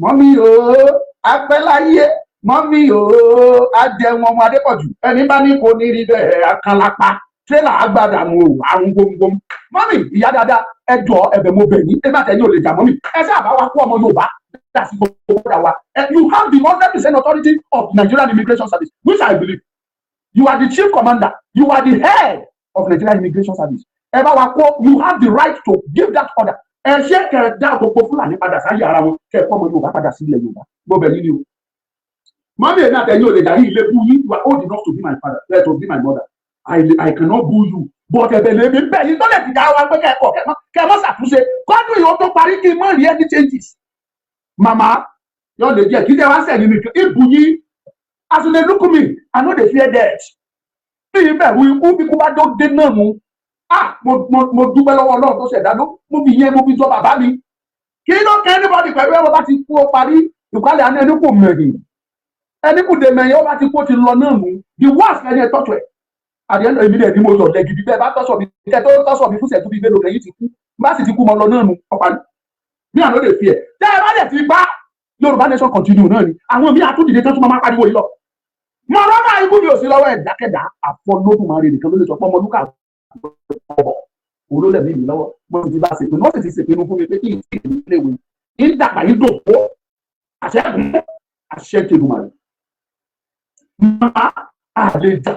Mọ́mí o, apẹ́láyé, mọ́mí o, ajẹun ọmọ Adépọ̀jù. Ẹni bá ní kò ní rí bẹ́ẹ̀ akànlápá, tírélà àgbàdà mu àrùn gbomgbom. Mọ́mí ìyá dáadáa, ẹ jọ ẹ̀bẹ̀ mo bẹ̀ yín, ẹ má tẹ̀yìn ò lè jà mọ́mí. Ẹ sáà bá wa kó ọmọ Yorùbá dà sí bọ́dà wa. You have the 100% authority of Nigerian Immigration Service, which I believe. You are the chief commander. You are the head of Nigerian Immigration Service. Ẹ bá wa kó, you have the right to give that order. Ẹ ṣe kẹ dá gbogbo Fúlàní padà sáyé ara wọn, kẹ kọ́ ọmọ Yorùbá padà sí ilẹ̀ Yorùbá. Mo bẹ̀ yín ni o. Mọ́mí èmi àtẹ̀yìn ò lè darí ilé bú yín. You are old enough to be my father, to be my mother. I cannot boo you. But ẹ̀bẹ̀ lè mi bẹ̀ yín tó lè fi dá wa pé kẹ́kọ̀ọ́ kẹ́ mọ́ ṣàtúnṣe. Kọ́dún ìyó tó parí kí n mọ́ rí any changes. Màmá yóò lè jẹ́ kí tẹ́ wá sẹ́yìn nìkan. Ìbù yín, as you dey look me, I no dey fear death. Bí ìbẹ̀rù ikú bí kú bá tó dé náà mu. Mo dúpẹ́ lọ́wọ́ Ọlọ́run tó ṣẹ̀dá ló mo fi yẹn mo fi jọ bàbá mi. Kí ló kẹ́ anybody pẹ̀lú ẹ̀rọ bá ti kú ó parí ìkálẹ̀ àná ẹni kò mẹ̀rìn. Ẹni kò dé mẹ̀yìn ó bá ti kú ó ti lọ náà mu. The worst ẹni ẹ̀ tọ́jú ẹ̀. Àdéhùn èmi dẹ̀ ni mo yọ̀ lẹ́gidi bẹ́ẹ̀ bá tọ́sọ̀ mi kẹ́ tó tọ́sọ̀ mi fún ṣẹ̀tú bíi mélòó kẹ́yìn ti kú. Bá sì ti kú mọ lọ náà mu ọ̀parí. Bí àná lè fi ẹ̀. Tẹ́ ẹ bá dẹ̀ ti bá Yorùbá nation continue náà ni. Àwọn mi àtúndìdé tó tún máa pariwo yìí lọ. Mo rọ́bà ikú mi ò sí lọ́wọ́ ẹ̀ dákẹ́dá àfọlódùmarè nìkan ló lè sọ pé ọmọlúkà ọ̀bọ̀ òun ló lẹ̀mí mi lọ́wọ́ mo sì ti bá ṣèpinnu wọ́n sì ti ṣèpinnu fún mi pé kí n sì ní ilé ìwé ní dàgbà yìí dòpó àṣẹ Tèdùmàrè. Màmá àlejà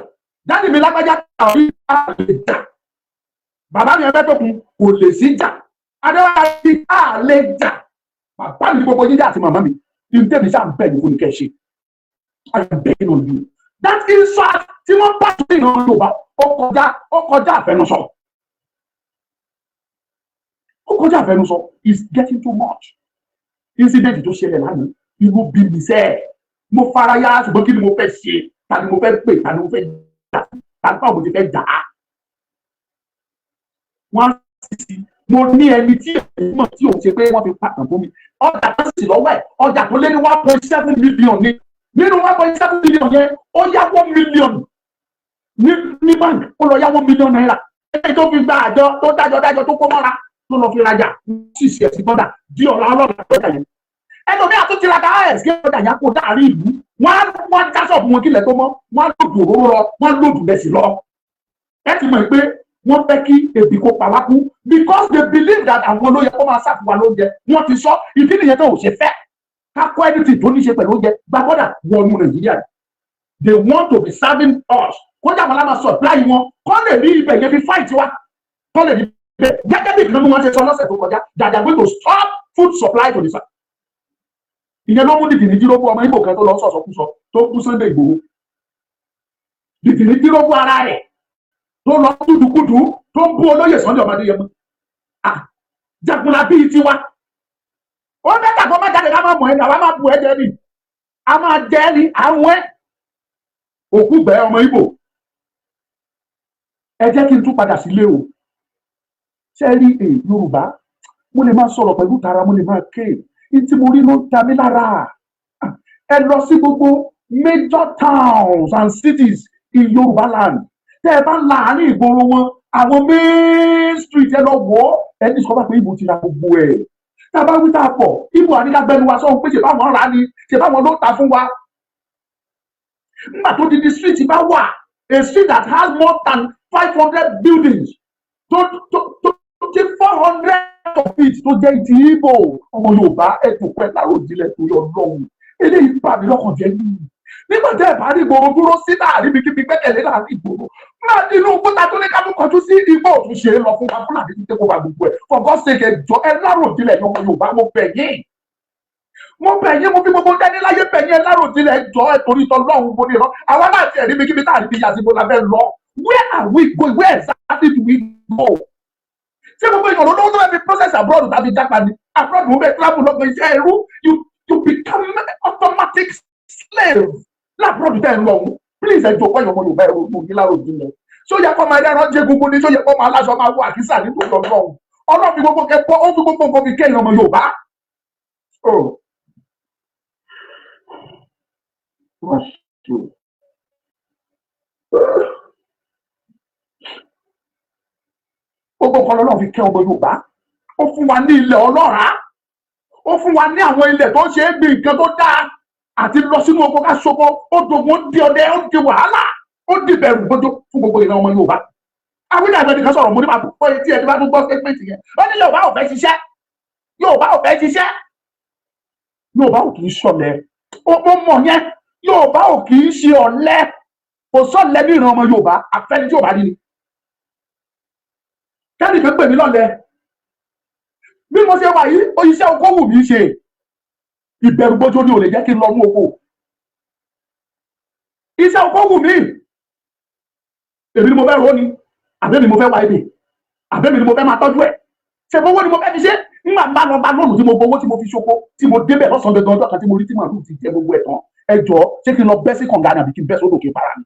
dáàdì mi lágbájá tàbí àlejà bàbá mi Ẹgbẹ́tókun kò lè sí jà adéwálé ti àlejà bàbá mi gbogbo yíyá àti màmá mi ìdẹ́bi sáà ń bẹ̀ ní fún mi kẹ́ ṣe. I am begging on you. That insult tí wọ́n bá tó ìran Yorùbá ó kọjá àfẹnusọ. Ó kọjá àfẹnusọ is getting too much. Incident tó ṣẹlẹ̀ lánàá inú bí mi sẹ́ẹ̀. Mo fara yá ṣùgbọ́n kí ni mo fẹ́ ṣe? Ta ni mo fẹ́ pè? Ta ni mo fẹ́ jà? Ta ni báwo ti fẹ́ jà á? Wọ́n sì mo ní ẹni tí èyí mọ̀ tí òun ṣe pé wọ́n fi pàtàkì fún mi. Ọjà tó sì lọ́wọ́ ẹ̀ ọjà tó lé ní 1.7 million ní. Nínú 1.7 million yẹn ó yá 1 million ní bank ó lọ yá 1 million naira ẹni tó fi gba àjọ tó dájọ tó kó mọ́ra tó lọ fi rajà sì ṣe ẹ̀sìn bọ́dà di ọ̀la ọlọ́run àtọ́jà yẹn ẹlòmíì àti tiraka ẹ̀sì ọjà yà kó dáàrí ìlú wọ́n já sọ̀bù wọn kílẹ̀ tó mọ́ wọ́n lòdù òróró lọ wọ́n lòdù bẹ̀sì lọ. ẹ ti mọ̀ pé wọ́n fẹ́ kí ebi kó pa wá kú because they believe that àwọn olóyè kó máa ṣàfihàn lóúnjẹ wọ́n ti sọ ìdí nìyẹn tó ò ṣe fẹ́ ká kọ́ ẹni tó ní ṣe pẹ̀lú oúnjẹ gbàgbọ́dà wọnú Nàìjíríà. They want to be serving us kọjá àwọn aláma supply wọn kọ́ lè rí ibẹ̀ yẹn fi fight wa kọ́ lè rí ibẹ̀ gẹ́gẹ́ bí ìpinnu wọn ṣe sọ lọ́sẹ̀ tó kọjá that they are going to stop food supply to the south. ìyẹn ló mú dìdìní díròbù ọmọ Ìgbò kan tó lọ sọ̀sọ̀kúsọ tó kú Sunday Ìgbòho. dìdìní díròbù ara rẹ̀ tó lọ dúdúkúdú tó ń bú olóyè Sunday Ọmọdéyẹmọ. jagunla bíi tiwa ó mẹ́ta kó má jáde ká má mọ̀ ẹ́ ní àwa má bu ẹ́ jẹ́ ni a máa jẹ́ ni àwọn ẹ̀ òkú gbẹ ọmọ Ìgbò. ẹ jẹ́ kí n tún padà sílé o ṣe rí Yorùbá mo lè máa sọ̀rọ̀ pẹ̀lú tara mo lè máa ké tí mo rí ló ń ta mí lára. ẹ lọ sí gbogbo major towns and cities in Yorùbá land tẹ́ ẹ bá láàárín ìgboro wọn àwọn main street ẹ lọ wọ́ ẹ ní sọ́kọ́ pé Ìgbò ti ra gbogbo ẹ̀ tá a bá wí tá a pọ̀ Ìgbò ànílágbẹ́nu wa sọ̀rọ̀ pé ṣe báwọn rà ni ṣe báwọn ló ta fún wa. nígbà tó di street bá wà a street that has more than 500 buildings tó jẹ́ 400 of it tó jẹ́ ti Ìgbò ọmọ Yorùbá ẹ̀tọ́ pẹ́ láàrọ̀ ìdílé tó yọ lọ́hùn eléyìí bá mi lọ́kàn jẹ́ yìí nígbà tẹ́ ẹ̀ bá rí ìgboro dúró sí láàrin ibi kíbi gbẹ́kẹ̀lé láàrin ìgboro máa nínú òkúta tó ní ká tún kọjú sí Ìgbò òtún ṣe é lọ fún wa Fúlàní tí tẹ́kọ̀ọ́ bá gbogbo ẹ̀ for God's sake ẹjọ́ ẹ láàrọ̀ ìdílé ọmọ Yorùbá mo bẹ̀ yín mo fi gbogbo dání láyé bẹ̀ yín ẹ láàrọ̀ ìdílé ẹjọ́ ẹ torí tọ́ lọ́hùn bó ní ìran àwa náà ti ẹ̀rí mi kíbi tá àríbi yàtí mo la fẹ́ lọ where are we going where exactly do we go ṣé gbogbo èèyàn ló lọ́wọ́ tó fẹ́ fi process abroad tàbí jápa ni abroad mo bẹ travel lọ́gbọ̀n iṣẹ́ ẹrú you become automatic slave láàbùrọ̀dù tẹ́ ẹ lọ ọ̀hún please ẹjọ́ ọ̀pọ̀ ìyọ̀mọ̀ Yorùbá ẹ̀rọ ògùn yìí láàrọ̀ ògùn lọ ṣó yẹ kó máa ẹlẹ́ran jẹ́ gbogbo ní ṣó yẹ kó máa aláṣọ máa wọ àkísà nítorí ọlọ́run ọlọ́run fi gbogbo kẹ́kọ̀ọ́ ó fi gbogbo nǹkan fi kẹ́yìn ọmọ Yorùbá. gbogbo nǹkan lọ́lọ́run fi kẹ́ ọmọ Yorùbá ó fún wa ní ilẹ̀ ọlọ́ràá ó fún wa ní àwọn ilẹ̀ tó ṣe é gbin nǹkan tó dáa àti lọ sínú oko ká ṣoko ó dogun ó di ọdẹ ó di wàhálà ó di bẹ̀rù gbójú fún gbogbo ìran ọmọ Yorùbá. awílẹ̀ àgbẹ̀ nìkan sọ̀rọ̀ mo ní máa fọ́ etí ẹ̀ tí bá tún gbọ́ statement yẹn ó ní Yorùbá ò fẹ́ ṣiṣẹ́ Yorùbá ò fẹ́ ṣiṣẹ́ Yorùbá ò kì í ṣọ̀lẹ ó mọ̀ yẹn Yorùbá ò kì í ṣe ọ̀lẹ kò sọ̀lẹ ní ìran ọmọ Yorùbá àfẹ́ni tí ò bá rí ni. kẹ́ni kan pè mí lọ́lẹ bí mo ṣe wà yìí ó iṣẹ́ oko wù mí ṣe ìbẹ̀rù bójú ni ò lè jẹ́ kí n lọ mú oko iṣẹ́ oko wù mí èmi ni mo fẹ́ ro ni àbẹ́mi mo fẹ́ wá ebè àbẹ́mi ni mo fẹ́ máa tọ́jú ẹ̀ ṣe fowó ni mo fẹ́ fi ṣe nígbà bá lọ bá lónìí tí mo gbowó tí mo fi ṣoko tí mo débẹ̀ lọ́sàn-án gangan ọjọ́ kan tí mo rí tí màálù ti jẹ gbogbo ẹ̀ tán ẹ jọ ṣé kí n lọ bẹ́ sí kànga àbí kí n bẹ́ sódò kí n para mi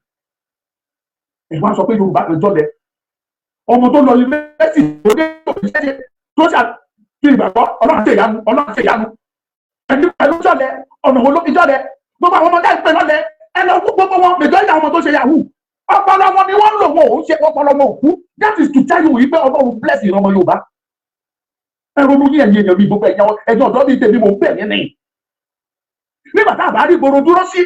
ẹ wá sọ pé Yorùbá kan jọlẹ ọmọ tó lọ yunifásitì tó dé tó ṣe kí ìgbàgbọ́ Ọlọ́run ṣe ìyanu ẹni pẹ̀lú jọlẹ ọ̀nà wo ló fi jọlẹ gbogbo àwọn ọmọ dáìpẹ́ lọ́lẹ̀ ẹ lọ fún gbogbo wọn mẹjọ ìyá ọmọ tó ṣe yahoo ọpọlọ wọn ni wọ́n ń lò wọn ò ń ṣe ọpọlọ wọn òkú that is to tell you wípé Ọlọ́run bless ìran ọmọ Yorùbá ẹ ronú ní ẹ̀yìn èèyàn mi gbogbo ẹ̀yìn ọ̀dọ́ bíi tèmi mò ń bẹ̀ yín ni nígbà tá a bá rí ìgboro dúró sí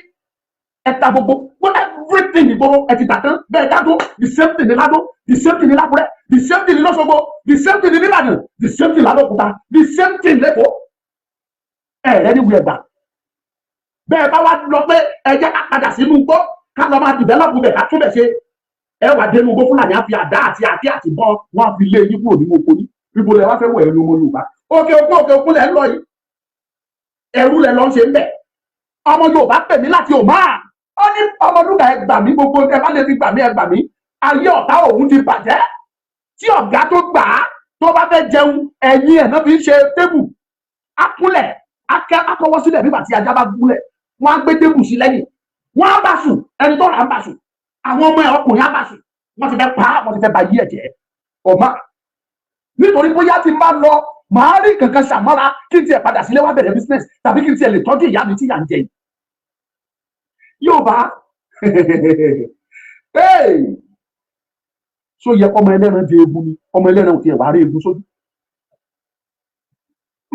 ẹ̀ta gbogbo wọ́n everything ìgboro ẹ̀ ti dàtán bẹ́ẹ̀ dádó the same thing ní Ládó the same thing ní Lákúrẹ́ the same thing ní Lọ́ṣogbo the same thing ní Ìbàdàn the same thing l'Abẹ́òkúta the same thing l'Ékòó ẹ̀rẹ́ ní wíwẹ̀ gbà bẹ́ẹ̀ bá wá lọ pé ẹ jẹ́ ká padà sínú igbó ká lọ máa develop bẹ̀ ká túbẹ̀ ṣe ẹ wà dénú igbó Fúlàní àfi àdá àti bọ́n wọn á fi lé yín kúrò nínú oko ní ibo lẹ wá fẹ́ wẹ̀ ẹ̀rù ọmọ Yorùbá òkè òkun lẹ̀ ń lọ yìí ẹ̀rú lẹ̀ lọ́ ń ṣe ń bẹ̀ ọmọ Yorùbá pè mí láti òmá ó ní ọmọdúnkà ẹ gbà mí gbogbo ẹ bá lè fi gbà mí ẹ gbà mí ayé ọ̀tá òun ti bàjẹ́ tí ọ̀gá tó gbà á tó bá fẹ́ jẹun ẹ̀yìn ẹ̀ náà fi ń ṣe tébù akúnlẹ̀ akọwọ́ sílẹ̀ nígbà tí ajá bá gúnlẹ̀ wọ́n á gbé tébù sí lẹ́yìn wọ́n á bá sùn ẹni tó rà á bá sùn àwọn ọmọ ẹ̀ ọkùnrin á bá sùn wọ́n ti fẹ́ pa á wọ́n ti fẹ́ ba yí ẹ̀jẹ̀ ọ̀ma nítorí bóyá tí n bá lọ màá rí kankan ṣàmọ́ra kí n tiẹ̀ padà sílé wá bẹ̀rẹ̀ business tàbí kí n tiẹ̀ lè tọ́jú ìyá mi tí ìyá ń jẹ yìí Yorùbá so yẹ ọmọ ẹlẹ́ran di egun ni ọmọ ẹlẹ́ran ò tiẹ̀ wá rí egun sójú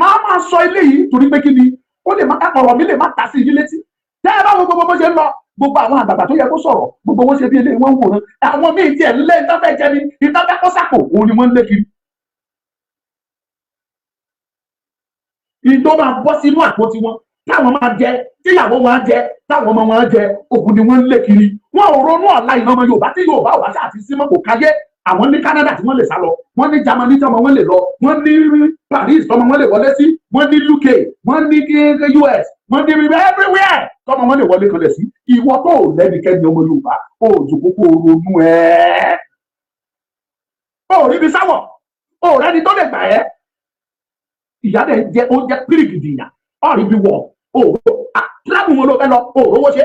máa sọ eléyìí torí pé kí ni ó lè má ọ̀rọ̀ mi lè má ta sí yín létí tẹ́ ẹ bá wo gbogbo bó ṣe ń lọ gbogbo àwọn àgbàgbà tó yẹ kó sọ̀rọ̀ gbogbo wọn ṣe bí eléyìí wọ́n ń wòran àwọn míì tiẹ̀ ń lé ìtọ́fẹ́ jẹ ní ìtọ́fẹ́ kó sàkó òun ni wọ́n ń lé kiri. ìjọ máa bọ́ sínú àpò tiwọn táwọn máa jẹ tíyàwó wọn á jẹ táwọn ọmọ wọn á jẹ òun ni wọ́n ń lé kiri. wọn ò ronú ọ̀la ìran ọmọ Yorùbá tí Yorùbá ò bá ṣáà ti símọ́ kò káyé. àwọn ní Canada tí wọ́n lè sá lọ wọ́n ní Germany tí ọmọ wọn lè lọ wọ́n ní Paris tí ọmọ wọn lè wọlé sí wọ́n ní UK wọ́n ní US wọ́n ní everywhere tí ọmọ wọn lè wọlé kan lẹ̀ sí. ìwọ tó lẹ́nikẹ́ni ọmọ Yorùbá ó jòkó kó ronú ẹ̀. ó rí ibi sáwọ̀ ó rẹ́ni tó lè gbà ẹ́. ìyá dẹ̀ jẹ́ oúnjẹ pírìgìdì ìyà ọ̀rí bí wọ̀ tíráàbù wọn ló fẹ́ lọ òrówó ṣe.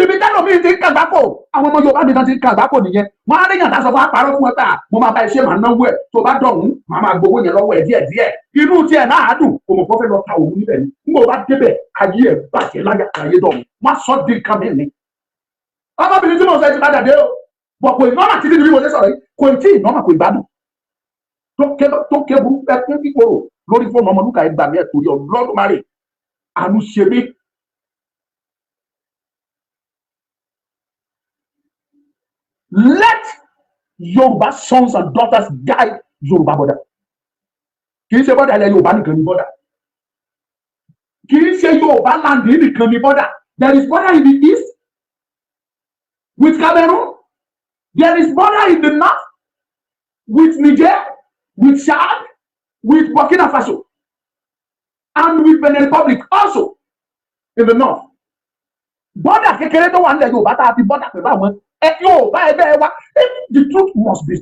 ibi tẹ́lọ̀ mi ti ń kàgbákò àwọn ọmọ Yorùbá mi kan ti ń kàgbákò nìyẹn wọ́n á ríyàn láṣọ fún apárọ̀ fún wọn tà mo máa bá iṣẹ́ màá náwó ẹ̀ tó bá dọ̀hún màá máa gbowó yẹn lọ́wọ́ ẹ̀ díẹ̀díẹ̀ inú tiẹ̀ náà á dùn kò mọ̀ kó fẹ́ lọ ta òun níbẹ̀ ni n kò bá débẹ̀ ayé ẹ̀ bàjẹ́ láyà ayé dọ̀hún wọ́n á sọ di nǹkan mi ni. ọmọbìnrin tí mo sọ ẹ ti padà dé o bọ̀ kò ìnáwó àti nínú bí mo ṣe sọ̀rọ̀ yìí kò tí ì náwó kò ìgbádùn tó kébù ẹkún kíkorò lórí fóònù Ọmọlúkà ẹgbàá mi ẹ̀ torí ọlọ́dún má rè àánú ṣe mí. Let Yoruba sons and daughters guide Yoruba border. Kì í ṣe border ilẹ̀ Yorùbá nìkan ni border. Kì í ṣe Yorùbá land nìkan ni border. There is border in the east with Cameroon. There is border in the north with Niger, with Chad, with Burkina Faso, and with Benin Republic also in the north. Border kékeré tó wà nílẹ̀ Yorùbá tá a fi border pẹ̀lú àwọn Yorùbá ẹgbẹ́ wa the truth must be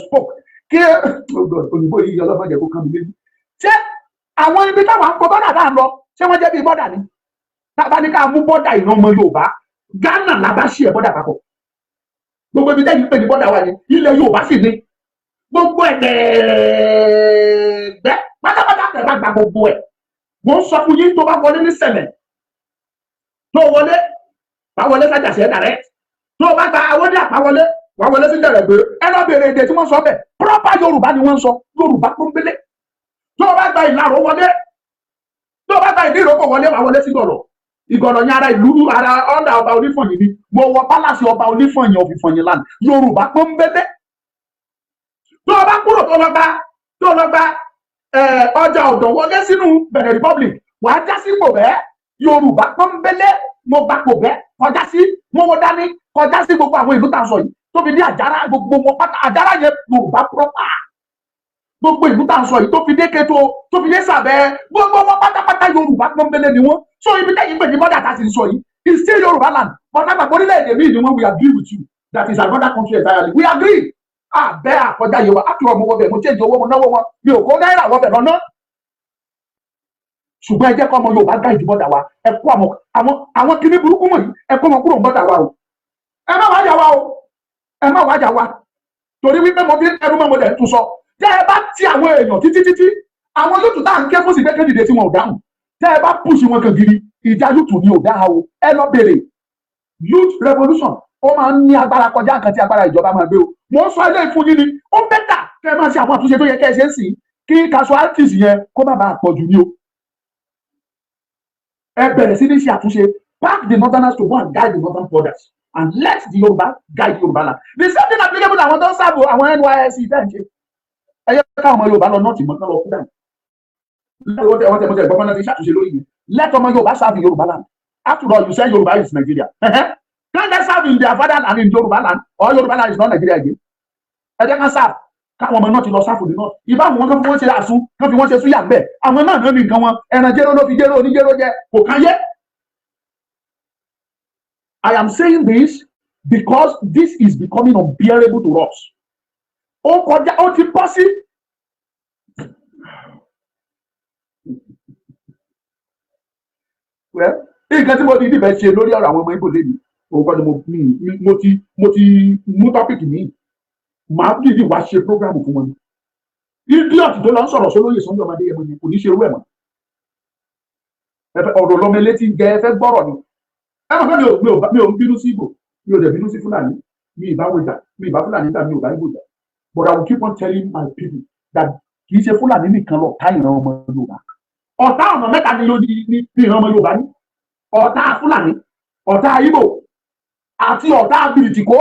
spoke. Kí òyìnbó yìí ọlọ́mọdé kó kàn mí lé. Ṣé àwọn ibi táwọn akọ bọ́dà náà lọ ṣé wọ́n jẹ́ bí bọ́dà ni? Tábà ní ká mú bọ́dà ìran ọmọ Yorùbá Ghana la bá ṣí ẹ̀ bọ́dà papọ̀. Gbogbo ibi tẹ́yìn pè ní bọ́dà wa ni ilẹ̀ Yorùbá sì ni. Gbogbo ẹ̀gbẹ́ pátápátá tẹ̀ bá gba gbogbo ẹ̀. Wọ́n sọ fún yín tó bá wọlé ní sẹ̀lẹ̀. Tó wọlé bá wọlé sájà sí ẹ̀dà rẹ̀. Tó bá gba awọ́dí àpáwọlé wà wọlé sí dẹ̀rẹ̀ gbé ẹ lọ bèrè èdè tí wọ́n sọ bẹ́ẹ̀ proper Yorùbá ni wọ́n sọ Yorùbá pọ́nbélé. Tó bá gba ìlàrọ̀ wọlé tó bá gba ìdí ìrókò wọlé wà wọlé sí Ìgànlọ̀. Ìgànlọ̀ ní ara ìlú ara ọ̀dà ọba Onífọ̀nyí ni mo wọ pálásì ọba Onífọ̀nyí of Ìfọ̀nyí land Yorùbá pọ́nbélé. Tó bá kúrò tó lọ gba ọjà ọ̀dọ̀ wọlé sínú Benin Republic wà á já sí Pòbẹ́ Yorùbá pọ́nbélé mo gba Pòbẹ́ kọjá sí mọ́wọ́ dání kọjá sí gbogbo àwọn ìlú tá a sọ yìí tó fi dé Àjàrà gbogbo wọn pátá Àjàrà yẹn Yorùbá proper gbogbo ìlú tá a sọ yìí tó fi dé Kétu tó fi dé Sàbẹ̀ gbogbo wọn pátápátá Yorùbá pọ́nbélé ni wọ́n so ibi tẹ́yìn pè ní bọ́dà tá a sì sọ yìí is still Yorùbá land but àgbàgbọ́ orílẹ̀-èdè míì ni wọ́n we agree with you that is another country entirely we agree bẹ́ẹ̀ àkọjá yìí wa á tún ọmọ wọbẹ̀ mo change owó mo náwó wọn mi ò kó náírà wọbẹ̀ lọ́nà ṣùgbọ́n ẹ jẹ́ kọ́ ọmọ Yorùbá gá ìdí bọ́dà wa ẹ kó àwọn kinní burúkú wọ̀nyí ẹ kó wọn kúrò bọ́dà wa o ẹ má wájà wa o ẹ má wájà wa torí wípé mo fi ẹrú mọ́ mo dẹ̀ tún sọ tẹ́ ẹ bá ti àwọn èèyàn títí àwọn yóò tún tá à ń ké fún sí pé kéde tí wọn ò dáhùn tẹ́ ẹ bá pùsì wọn kan gidi ìjà yóò tún ní ò dáa o ẹ lọ bèrè youth revolution ó máa ń ní agbára kọjá nǹkan tí agbára ìjọba máa gbé o mo ń sọ ilé ìfún yín ni ó bẹ́tà kẹ́ ẹ máa ṣe àwọn àtúnṣe tó yẹ kẹ́ ẹ ṣe ń sìn kí casualties yẹn kó má bàa pọ̀ jù ní o ẹ bẹ̀rẹ̀ sí ní ṣe àtúnṣe pack the northerners to go and guide the northern borders and let the Yorùbá guide Yorùbá land the same thing applicable àwọn tó ń sáàbò àwọn NYSC tẹ́ǹṣe ẹ yẹ káwọn ọmọ Yorùbá lọ nọ́ọ̀tì mọ́ kán lọ kú dànù wọ́n tẹ̀ gbọ́n náà ti ṣàtúnṣe lórí yìí let ọmọ Yorùbá serve Yorùbá land after all you say Yorùbá is Nigeria can they serve in their fatherland and in Yorùbá land or Yorùbá land is not Nigeria again ẹ jẹ́ ká serve káwọn ọmọ náà ti lọ sáfù ní náà ìbá àwọn kan fi wọ́n ṣe àṣù kan fi wọ́n ṣe súyà bẹ́ẹ̀ àwọn náà ní nǹkan wọn ẹran jẹ́rọ ló fi jẹ́rọ oníjẹ́rọ jẹ kò kán yẹ. I am saying this because this is becoming unbearable to us. Ó kọjá ó ti bọ́ sí. Nǹkan tí mo ti dìbẹ̀ ṣe lórí ọ̀rọ̀ àwọn ọmọ Ìgbò lẹ́yìn òun kọ́ ni mo ti mú tọ́pìkì míì màá dìdí wá ṣe prógrámù fún wọn idiot tó lọ ń sọ̀rọ̀ sólóyè Sunday ọmọdé yẹn mo ní kò ní ṣe irú ẹ̀ mọ́ ọ̀rọ̀ lọ́mọ elétí gẹ ẹ fẹ́ gbọ́rọ̀ ni ẹ mọ̀ pé mi ò ń bínú sí Ìgbò mi ò dẹ̀ bínú sí Fúlàní mi ìbá wọjà mi ìbá Fúlàní dà mi ò bá Ìgbò jà but I will keep on telling my people that kì í ṣe Fúlàní nìkan lọ ká ìran ọmọ Yorùbá ọ̀tá ọ̀nà mẹ́ta ni ìran ọmọ Yorùbá ní. Ọ̀tá Fúlàní, ọ̀tá Ìgbò àti ọ̀tá bìrìtìkó.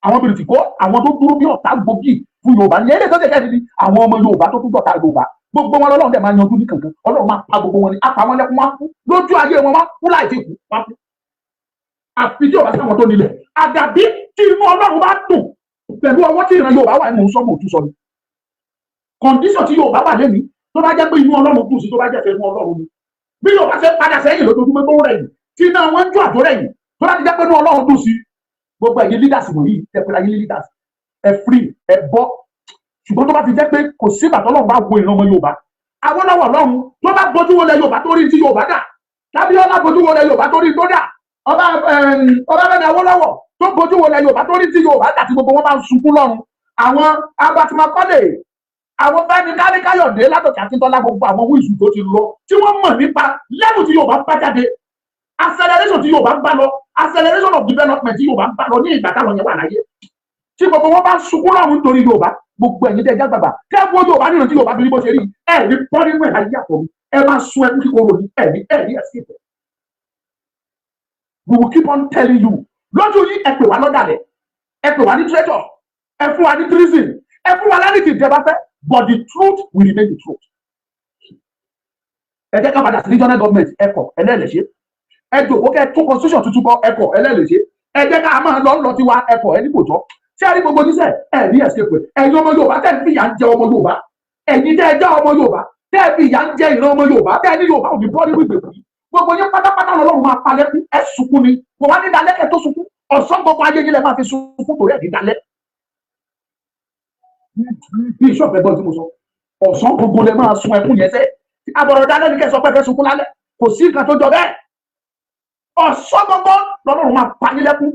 Àwọn bìrìtìkó, àwọn tó dúró bí ọ̀tá gbòógì fún Yorùbá ní eléyìí tó ṣe kẹ́ẹ̀dì àwọn ọmọ Yorùbá tó tún dọ̀tá Yorùbá. Gbogbo wọn lọ́lọ́run dẹ̀ máa yanjú ní kankan. Ọlọ́run máa pa gbogbo wọn ní apá wọn lẹ́kún wá kú lójú ayé wọn wá kú láì tí kú wá kú. Àfi tí Yorùbá sáwọn tó nílẹ̀. Àdàbí tí inú Ọlọ́run bá dùn pẹ̀lú ọwọ́ tí ìran Yorùbá wà ní mò ń sọ mò ń tún sọ ni. Kọ̀ǹdíṣọ̀n tí Yorùbá wà lẹ́ni tó bá jẹ́ pé inú Ọlọ́run dùn sí tó bá jẹ́ pé inú Ọlọ́run ni. Bí Yorùbá ṣe padà sẹ́yìn lójoojúmọ́ tó rẹ̀ yìí tí iná wọn ń jó àtó rẹ̀ yìí tó bá ti jẹ́ pé inú Ọlọ́run dùn sí gbogbo ẹ̀yin leaders wọ̀nyí ẹ pẹ̀lú ayé leaders ẹ free ẹ bọ́. Ṣùgbọ́n tó bá ti jẹ́ pé kò sí ìgbà tọ́lọ́run bá wo ìran ọmọ Yorùbá. Awólọ́wọ̀ Ọlọ́run tó bá bójú wọlé Yorùbá tó rí tí Yorùbá dà. Tábíọ́lá bójú wọlé Yorùbá tó rí tó dà. Ọbáfẹ́mi Awólọ́wọ̀ tó bójú wọlé Yorùbá tó rí tí Yorùbá dà tí gbogbo wọn bá ń sunkún lọ́run. Àwọn abatimakọ́lé àwọn Fẹ́mi Káyọ̀dé látọ̀kẹ́ Akíntọ́lá gbogbo àwọn wíìsù tó ti lọ tí wọ́n mọ̀ nípa lẹ́bù tí Yorùbá bá jáde acceleration tí Yorùbá bá lọ acceleration of development tí Yorùbá bá lọ ní ìgbà táwọn yẹn wà láyé tí gbogbo wọn bá ń sunkún lọ́run nítorí Yorùbá gbogbo ẹ̀yin tẹ́ jágbàgbà kẹ́ẹ̀fọ́ Yorùbá nínú tí Yorùbá bí bó ṣe rí ẹ̀ ní pọ́n nínú ẹ̀ láyé àpọ̀ mi ẹ máa sun ẹkú kíkorò ní ẹ̀rí escape. We will keep on telling you lójú yìí ẹ pè wá lọ́dàlẹ̀ ẹ pè wá ní traitor ẹ fún wa ní treason ẹ fún wa lẹ́ni tí ìjẹba fẹ́ but the truth will remain the truth. Ẹ jẹ́ ká padà sí regional government ẹ̀kọ́ ẹlẹ́ẹ̀lẹ́ṣẹ́ ẹ jòkó kẹ́ tún constitution tuntun kọ ẹ̀kọ́ ẹlẹ́ẹ̀lẹ́ṣẹ́ ẹ jẹ́ ká máa lọ tiwa ẹ̀kọ́ ẹni kò jọ ṣé àrí gbogbo níṣẹ́ ẹ̀ ní escape ẹ̀yin ọmọ Yorùbá tẹ́ fi ìyà ń jẹ ọmọ Yorùbá ẹ̀yin tẹ́ ẹ já ọmọ Yorùbá tẹ́ fi ìyà ń jẹ ìran ọmọ Yorùbá tẹ́ ní Yorùbá ò ní bọ́ nínú ìgbèkùn yìí gbogbo yín pátápátá lọ́lọ́run máa palẹ̀ kú ẹ sunkún ni kò wá ní dalẹ́kẹ̀ tó sunkún ọ̀sán gbogbo ayé yín lẹ máa fi sunkún torí ẹ̀ ní dalẹ́ bí ìṣọ̀fẹ́ gbọ́n tí mo sọ ọ̀sán gbogbo lẹ máa sun ẹkún yẹn sẹ́ àbọ̀rọ̀ dalẹ́ ní kẹsàn-án pẹ́ẹ́fẹ́ sunkún lálẹ́ kò sí nǹkan tó jọ bẹ́ẹ̀ ọ̀sán gbogbo lọ́lọ́run máa pa yín lẹ́kún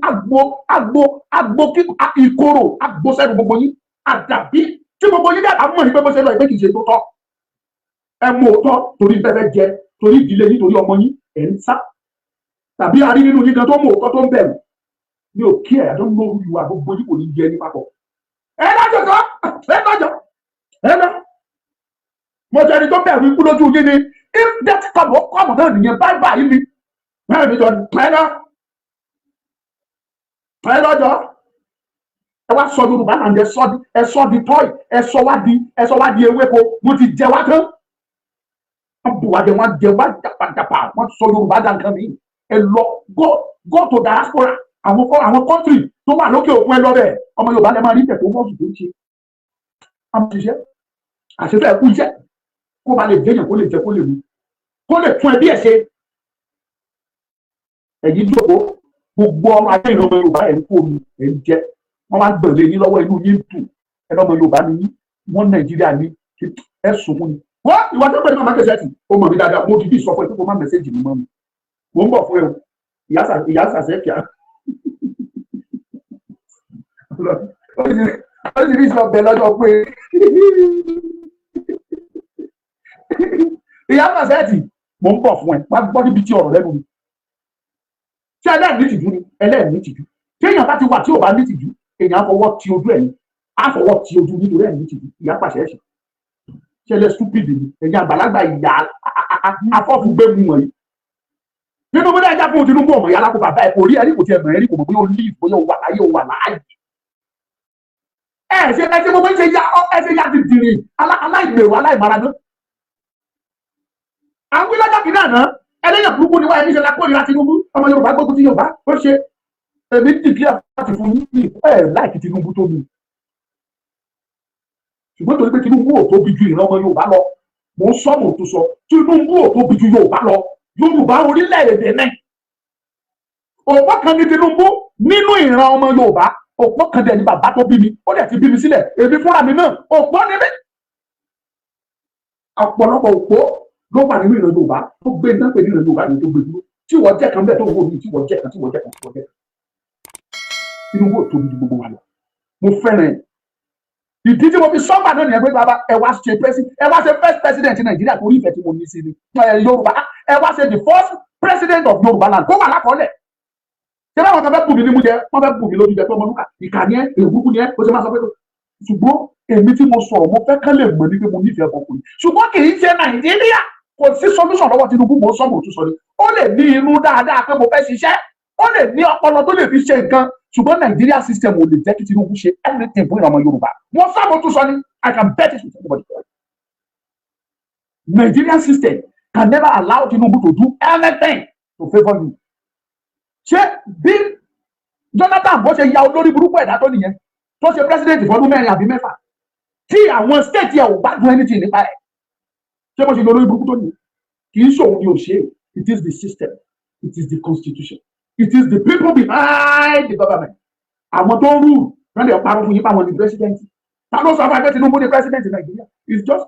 àgbo ìkorò àgbo sẹ́nu gbogbo yín àdàbí tí gbogbo yín dàgbà mọ̀ ní pé bó ṣe lọ ìpè kìí ṣe tó tọ́ ẹ mú òótọ́ torí fẹ́fẹ́ jẹ torí ìdílé yín torí ọmọ yín ẹ̀ ń sá tàbí arí nínú yín kan tó mú òótọ́ tó ń bẹ̀rù ní òkè ẹ̀ tó ń lo ìwà gbogbo yín kò ní jẹ ní papọ̀ ẹ lọ́jọ́ mo jẹ́ ẹni tó bẹ̀rù ikú lójú yín ni if that kọ̀mọ̀ náà nìyẹn báyìí ni bẹ́ẹ̀ ni jọ pẹ́ lọ́jọ́ ẹ wá sọ Yorùbá náà ẹ sọ di tọ́ì ẹ sọ wá di ewéko mo ti jẹ wá tán wọ́n bù wá jẹ wọ́n jẹ wá jàpàjàpà wọ́n sọ Yorùbá dá nǹkan mi ẹ lọ go to diaspora àwọn country tó wà lókè òkun ẹ lọ bẹ́ẹ̀ ọmọ Yorùbá lẹ máa rí tẹ̀tọ́ wọ́n sì tó ń ṣe àwọn òṣìṣẹ́ àṣefẹ́ ẹ̀kú iṣẹ́ kó ba lè jẹyàn kó lè jẹ kó lè mú kó lè tún ẹbí ẹ̀ ṣe ẹ̀yin jókòó gbogbo ọmọ ayé ìran ọmọ Yorùbá ẹ̀ ń kó omi ẹ̀ ń jẹ wọ́n máa ń gbẹ̀lẹ̀ yín lọ́wọ́ inú yín dùn ẹ̀rọ ọmọ Yorùbá ni yín wọ́n Nàìjíríà ní ẹ̀ sunkún ni wọ́n ìwà tó pẹ̀lú màmá kẹsẹ̀ tì ó mọ̀ mí dáadáa mo ti bí sọ fún ẹ pé kó má mẹ́sẹ̀jì mi mọ́ mi mò ń bọ̀ fún ẹ o ìyá sàṣẹ́ kíá ó sì rí sọ bẹ́ẹ̀ lọ́jọ́ pé ìyá sàṣẹ́ tì mò ń bọ̀ fún ẹ wá gbọ́ níbi tí ọ̀rọ̀ lẹ́nu mi ṣé ẹlẹ́ẹ̀ní tìjú ni ẹlẹ́ẹ̀ní tìjú tí èèyàn bá ti wà tí ò bá ní tìjú èèyàn á fọwọ́ ti ojú ẹ̀ ní á fọwọ́ ti ojú nítorí ẹ̀ ní tìjú ìyá pàṣẹ ẹ̀ṣẹ̀ ṣẹlẹ̀ stupid ni ẹ̀yìn àgbàlagbà ìyá afọ́fúgbé mu wọ̀nyí nínú bí ẹja fún Tinubu ọmọ ìyá alákòó bàbá ẹ̀ kò rí ẹ̀rí kò tiẹ̀ mọ̀ ẹ̀rí kò mọ̀ bóyá ó lé ìfòyà ó wà láyé ó wà láàyè ẹ̀ ṣe ẹ̀ ṣe gbogbo ẹ̀ ṣe ya ti dìrì aláìgbèrò aláìmaradó àwọn ìlọ́jọ́ kìíní àná ẹlẹ́yìn burúkú ni wá ẹni ṣe lákòrìíra Tinubu ọmọ Yorùbá gbógun ti Yorùbá ó ṣe èmi dìgí àti fún yín láìkí Tinubu tó mi ṣùgbọ́n torí pé Tinubu ò tóbi ju ìran ọmọ Yorùbá lọ mò ń sọ mò ń tún sọ Tinubu ò tóbi ju Yorùbá lọ Yorùbá orílẹ̀-èdè náà òpó kan ní Tinubu nínú ìran ọmọ Yorùbá òpó kan dẹ̀ ní bàbá tó bí mi ó dẹ̀ ti bí mi sílẹ̀ èmi fúnra mi náà òpó ni mí ọ̀pọ̀lọpọ̀ òpó ló wà nínú ìran Yorùbá tó gbé náà pé nínú ìran Yorùbá ni tó gbé dúró tí wọ́n jẹ́ kan bẹ́ẹ̀ tó wọ́n mi tí wọ́n jẹ́ kan Tinubu ò tóbi ju gbogbo wa lọ mo fẹ́ràn ìdí tí mo fi sọ́gbà náà nìyẹn pé bàbá ẹ wá ṣe first president Nàìjíríà torí ìfẹ́ tí mo ní sí ni Yorùbá ẹ wá ṣe the first president of Yorùbá land tó wà lákọọ́lẹ̀ ṣé báwọn kan fẹ́ bù mí ní mú jẹ wọ́n fẹ́ bù mí lójú jẹ pé ọmọlúkà ìkà ni ẹ èrúkú ni ẹ ó ṣe máa sọ pé ṣùgbọ́n èmi tí mo sọ̀rọ̀ mo fẹ́ kán lè mọ̀ ní pé mo nífẹ̀ẹ́ ọkùnrin ṣùgbọ́n kì í ṣe Nàìjíríà kò sí solution lọ́wọ́ Tinubu mo sọ mo tún sọ ni ó lè ní inú dáadáa pé mo fẹ́ ṣiṣẹ́ ó lè ní ọpọlọ tó lè fi ṣe nǹkan ṣùgbọ́n Nàìjíríà system ò lè jẹ́ kí Tinubu ṣe anything fún ọmọ Yorùbá mo sọ mo tún sọ ni I can bet it with everybody. Nigerian system can never allow Tinubu to do anything to favour you. ṣé bí Jonathan bó ṣe ya olórí burúkú ẹ̀dá tó nìyẹn tó ṣe president fọdún 4 àbí 6 tí àwọn state yẹn ò bá dún anything nípa ẹ̀ ṣé bó ṣe lọ olórí burúkú tó nìyẹn kì í ṣòun ni ò ṣe it is the system it is the constitution it is the people behind the government àwọn tó ń rule wọn lè parọ́ fún yín pa àwọn ní president ta ló sọ fún ẹgbẹ́ Tinubu ní president Nàìjíríà it's just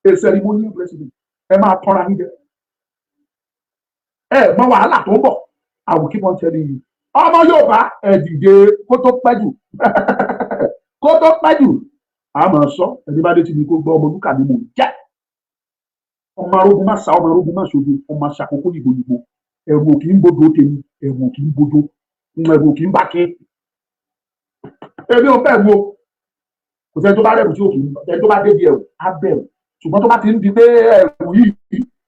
a ceremonial president ẹ máa tọ́ra yín jẹ ẹ mọ wàhálà tó ń bọ̀ I will keep on telling you ọmọ Yorùbá ẹ dìde kó tó pẹ́ jù kó tó pẹ́ jù àmọ́ sọ ẹni bá dé tí mi kó gbọ́ ọmọ lúkà ni mò ń jẹ́ ọmọ arógun má sa ọmọ arógun má ṣojú ọmọ aṣàkókò ìgbòyìnbó ẹ̀rù òkì ń bodò tèmi ẹ̀rù òkì ń bodò ẹ̀rù òkì ń bá ké èmi ò bẹ̀rù o kò sẹ́ni tó bá rẹ̀rù tí òkì ń ẹni tó bá débi ẹ̀rù á bẹ̀rù ṣùgbọ́n tó bá ti ń di pé ẹ̀rù yìí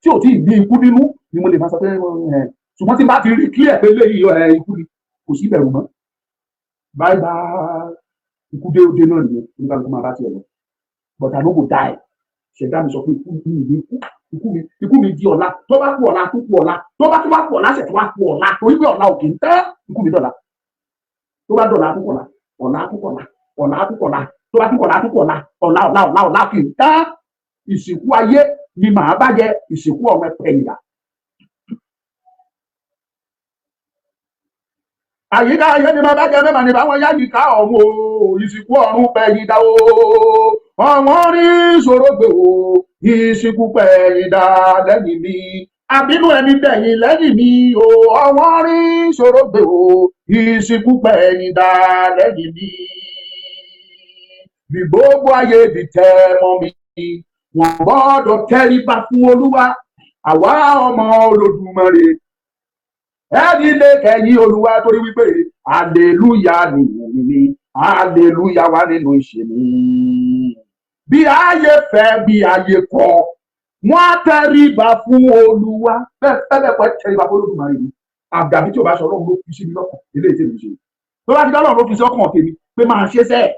tí ò tí ì ní ikú nínú ni mo lè máa sọ pé ṣùgbọ́n tí n bá ti rí clear pé léyìí ikú ni kò sí bẹ̀rù mọ́ báyìí bá ikú dé òde náà nìyẹn nígbà tó máa bá tiẹ̀ lọ but I no go die ṣẹ̀dá mi sọ pé ikú mi di ọ̀la tó bá kú ọ̀la tó kú ọ̀la tó bá tún wá kú ọ̀la ṣẹ̀ tó wá kú ọ̀la torí pé ọ̀la òkè ń tẹ́ ikú mi dọ̀la tó bá dọ̀la tó kọ̀la ọ̀la tó kọ̀la ọ̀la tó kọ̀la tó bá tún kọ̀la tó kọ̀la ọ̀la kì í tẹ́ ìsìnkú ayé ni màá bá jẹ ìsìnkú ọmọ ẹ̀yà. àyíká ayé ni màá bá jẹ mẹ́mà ní báwọn yá yìí ká ọ̀run o ìsìnkú ọ̀run pẹ̀yìn dá o ọ̀wọ́n rí ìṣòro gbé o ìsìnkú pẹ̀yìn dá lẹ́yìn mi àbínú ẹni bẹ̀yìn lẹ́yìn mi o ọ̀wọ́n rí ìṣòro gbé o ìsìnkú pẹ̀yìn dá lẹ́yìn mi bí gbogbo ayé di tẹ́ mọ́ mi wọ́n gbọ́dọ̀ tẹríba fún Olúwa àwa ọmọ Olódùmarè ẹni lè kẹ̀yìn Olúwa torí wípé hallelujah ni mi hallelujah wà nínú ìṣe mi bí ayé fẹ́ bí ayé kọ̀ wọ́n tẹríba fún Olúwa bẹ́ẹ̀ pẹ́ tẹríba fún Olódùmarè ni àgbàbí tí o bá sọ Ọlọ́run ló fi sí mi lọ́kàn eléyìí tèmi ṣe tó bá ti dá Ọlọ́run ló fi sí ọkàn tèmi pé máa ṣe sẹ́ẹ̀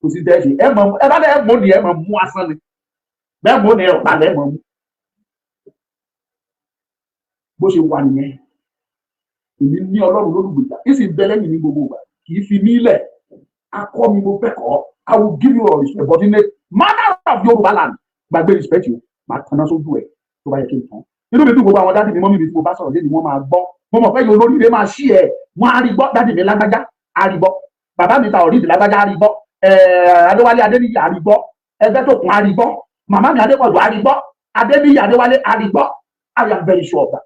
kò sí dẹ́ ṣe ẹ bá dẹ́ mọ́ ni ẹ mọ̀ mú asán ni bẹ́ẹ̀ mọ́ ni ẹ ọ̀tá lẹ́ mọ̀ mú bó ṣe wà nìyẹn èmi ní Ọlọ́run lólùgbèjà kí sì bẹ lẹ́yìn ní gbogbo ìgbà kì í fi mí lẹ̀ akọ́ mi mo fẹ́ kọ́ I will give you all respect but in the matter of Yorùbá land gbàgbé respect yìí máa tanná sójú ẹ̀ tó bá yẹ kí n tán inú mi dùn gbogbo àwọn dáàdì mi mọ́mí mi tí mo bá sọ̀rọ̀ lé ni wọ́n máa gbọ́ mo mọ̀ pé yóò lóríire máa ṣí ẹ̀ wọ́n á rí gbọ́ dáàdì mi lágbájá á rí gbọ́ bàbá mi ta ọ̀rídì lágbájá á rí gbọ́ Adéwálé Adéníyì á rí gbọ́ ẹgbẹ́ tó kún á rí gbọ́ màmá mi Adépọ̀jù á rí gbọ́ Adéníyì Adéwálé á rí gbọ́ I am very sure of that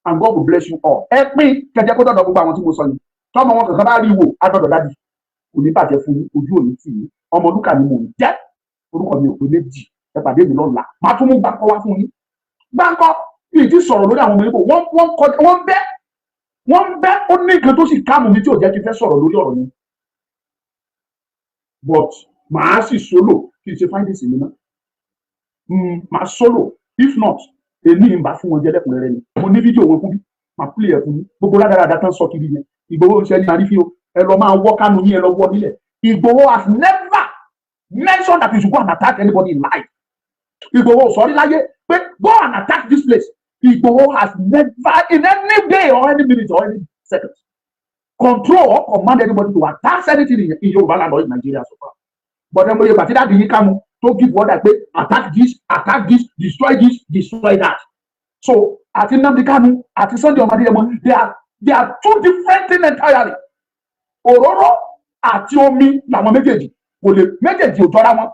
and God will bless you all. ẹ pín kẹjẹ kó dọ̀dọ̀ gbogbo àwọn tí mo sọ yìí tọ́mọ wọn kankan bá rí wò adọ̀dọ̀ dájú kò ní bàjẹ́ fún ojú òní tì í ọmọ Lúkà ni mò ń jẹ́ orúkọ mi ò pé méjì ẹ pàdé mi lọ́la máa tún mú gbàǹkọ́ wá fún yín gbàǹkọ́ yìí ti sọ̀rọ̀ lórí àwọn ọmọ Ìgbò wọ́n bẹ́ ó ní nǹkan tó sì káàmù mi tí ò jẹ́ kí n fẹ́ sọ̀rọ̀ lórí ọ̀rọ̀ yẹn but màá sì solo kí n ṣe findings mi náà màá solo if not èmi ń bá fún wọn jẹ́ lẹ́kùnrẹ́rẹ́ ni mo ní fídíò wọn fún bí màá pílẹ̀ ẹ̀ fún yín gbogbo ládàradà tán sọ kiri yẹn Ìgbòho ń ṣe ní àrífín o ẹ lọ máa wọ́ kánú yín ẹ lọ wọ́ nílẹ̀ Ìgbòho has never mentioned that he should go and attack anybody in life Ìgbòho sọ rí láyé pé go and attack this place Ìgbòho has never in any day or any minute or any second control or command anybody to attack anything in Yoruba land or in Nigeria so far but then mo yẹ bàtí dáàbì yín ká mu to give order pé attack this destroy that so àti Nnamdi Kanu àti Sunday Ọmọdéyẹmọ they are two different things entirely òróró àti omi làwọn méjèèjì kò lè méjèèjì ò jọra wọn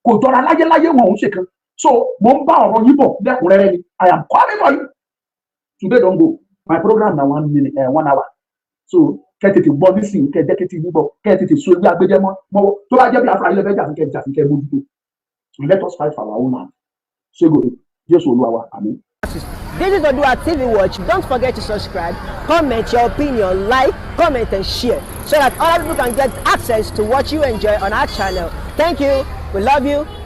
kò jọra láyéláyé wọn òun ṣe kan so mo ń bá ọ̀rọ̀ yín bọ̀ lẹ́kùnrẹ́rẹ́ ni I am calling for you today don go my program na 1 minute 1 hour so kẹ́tẹ̀tẹ̀ gbọ́ nísìnyí kẹ́tẹ̀tẹ̀ yín bọ̀ kẹ́tẹ̀tẹ̀ so ewé agbẹ́jẹ́ mọ́wọ́ tó bá jẹ́ bí afárá ilé fẹ́ jà fún kẹ́ mójútó. Let us fight for our own land. Ṣégo Jésù Olúwa wa, àmín. This is ODUA TV Watch. Don't forget to subscribe, comment your opinion, like, comment and share so that other people can get access to what you enjoy on our channel. Thank you. We love you.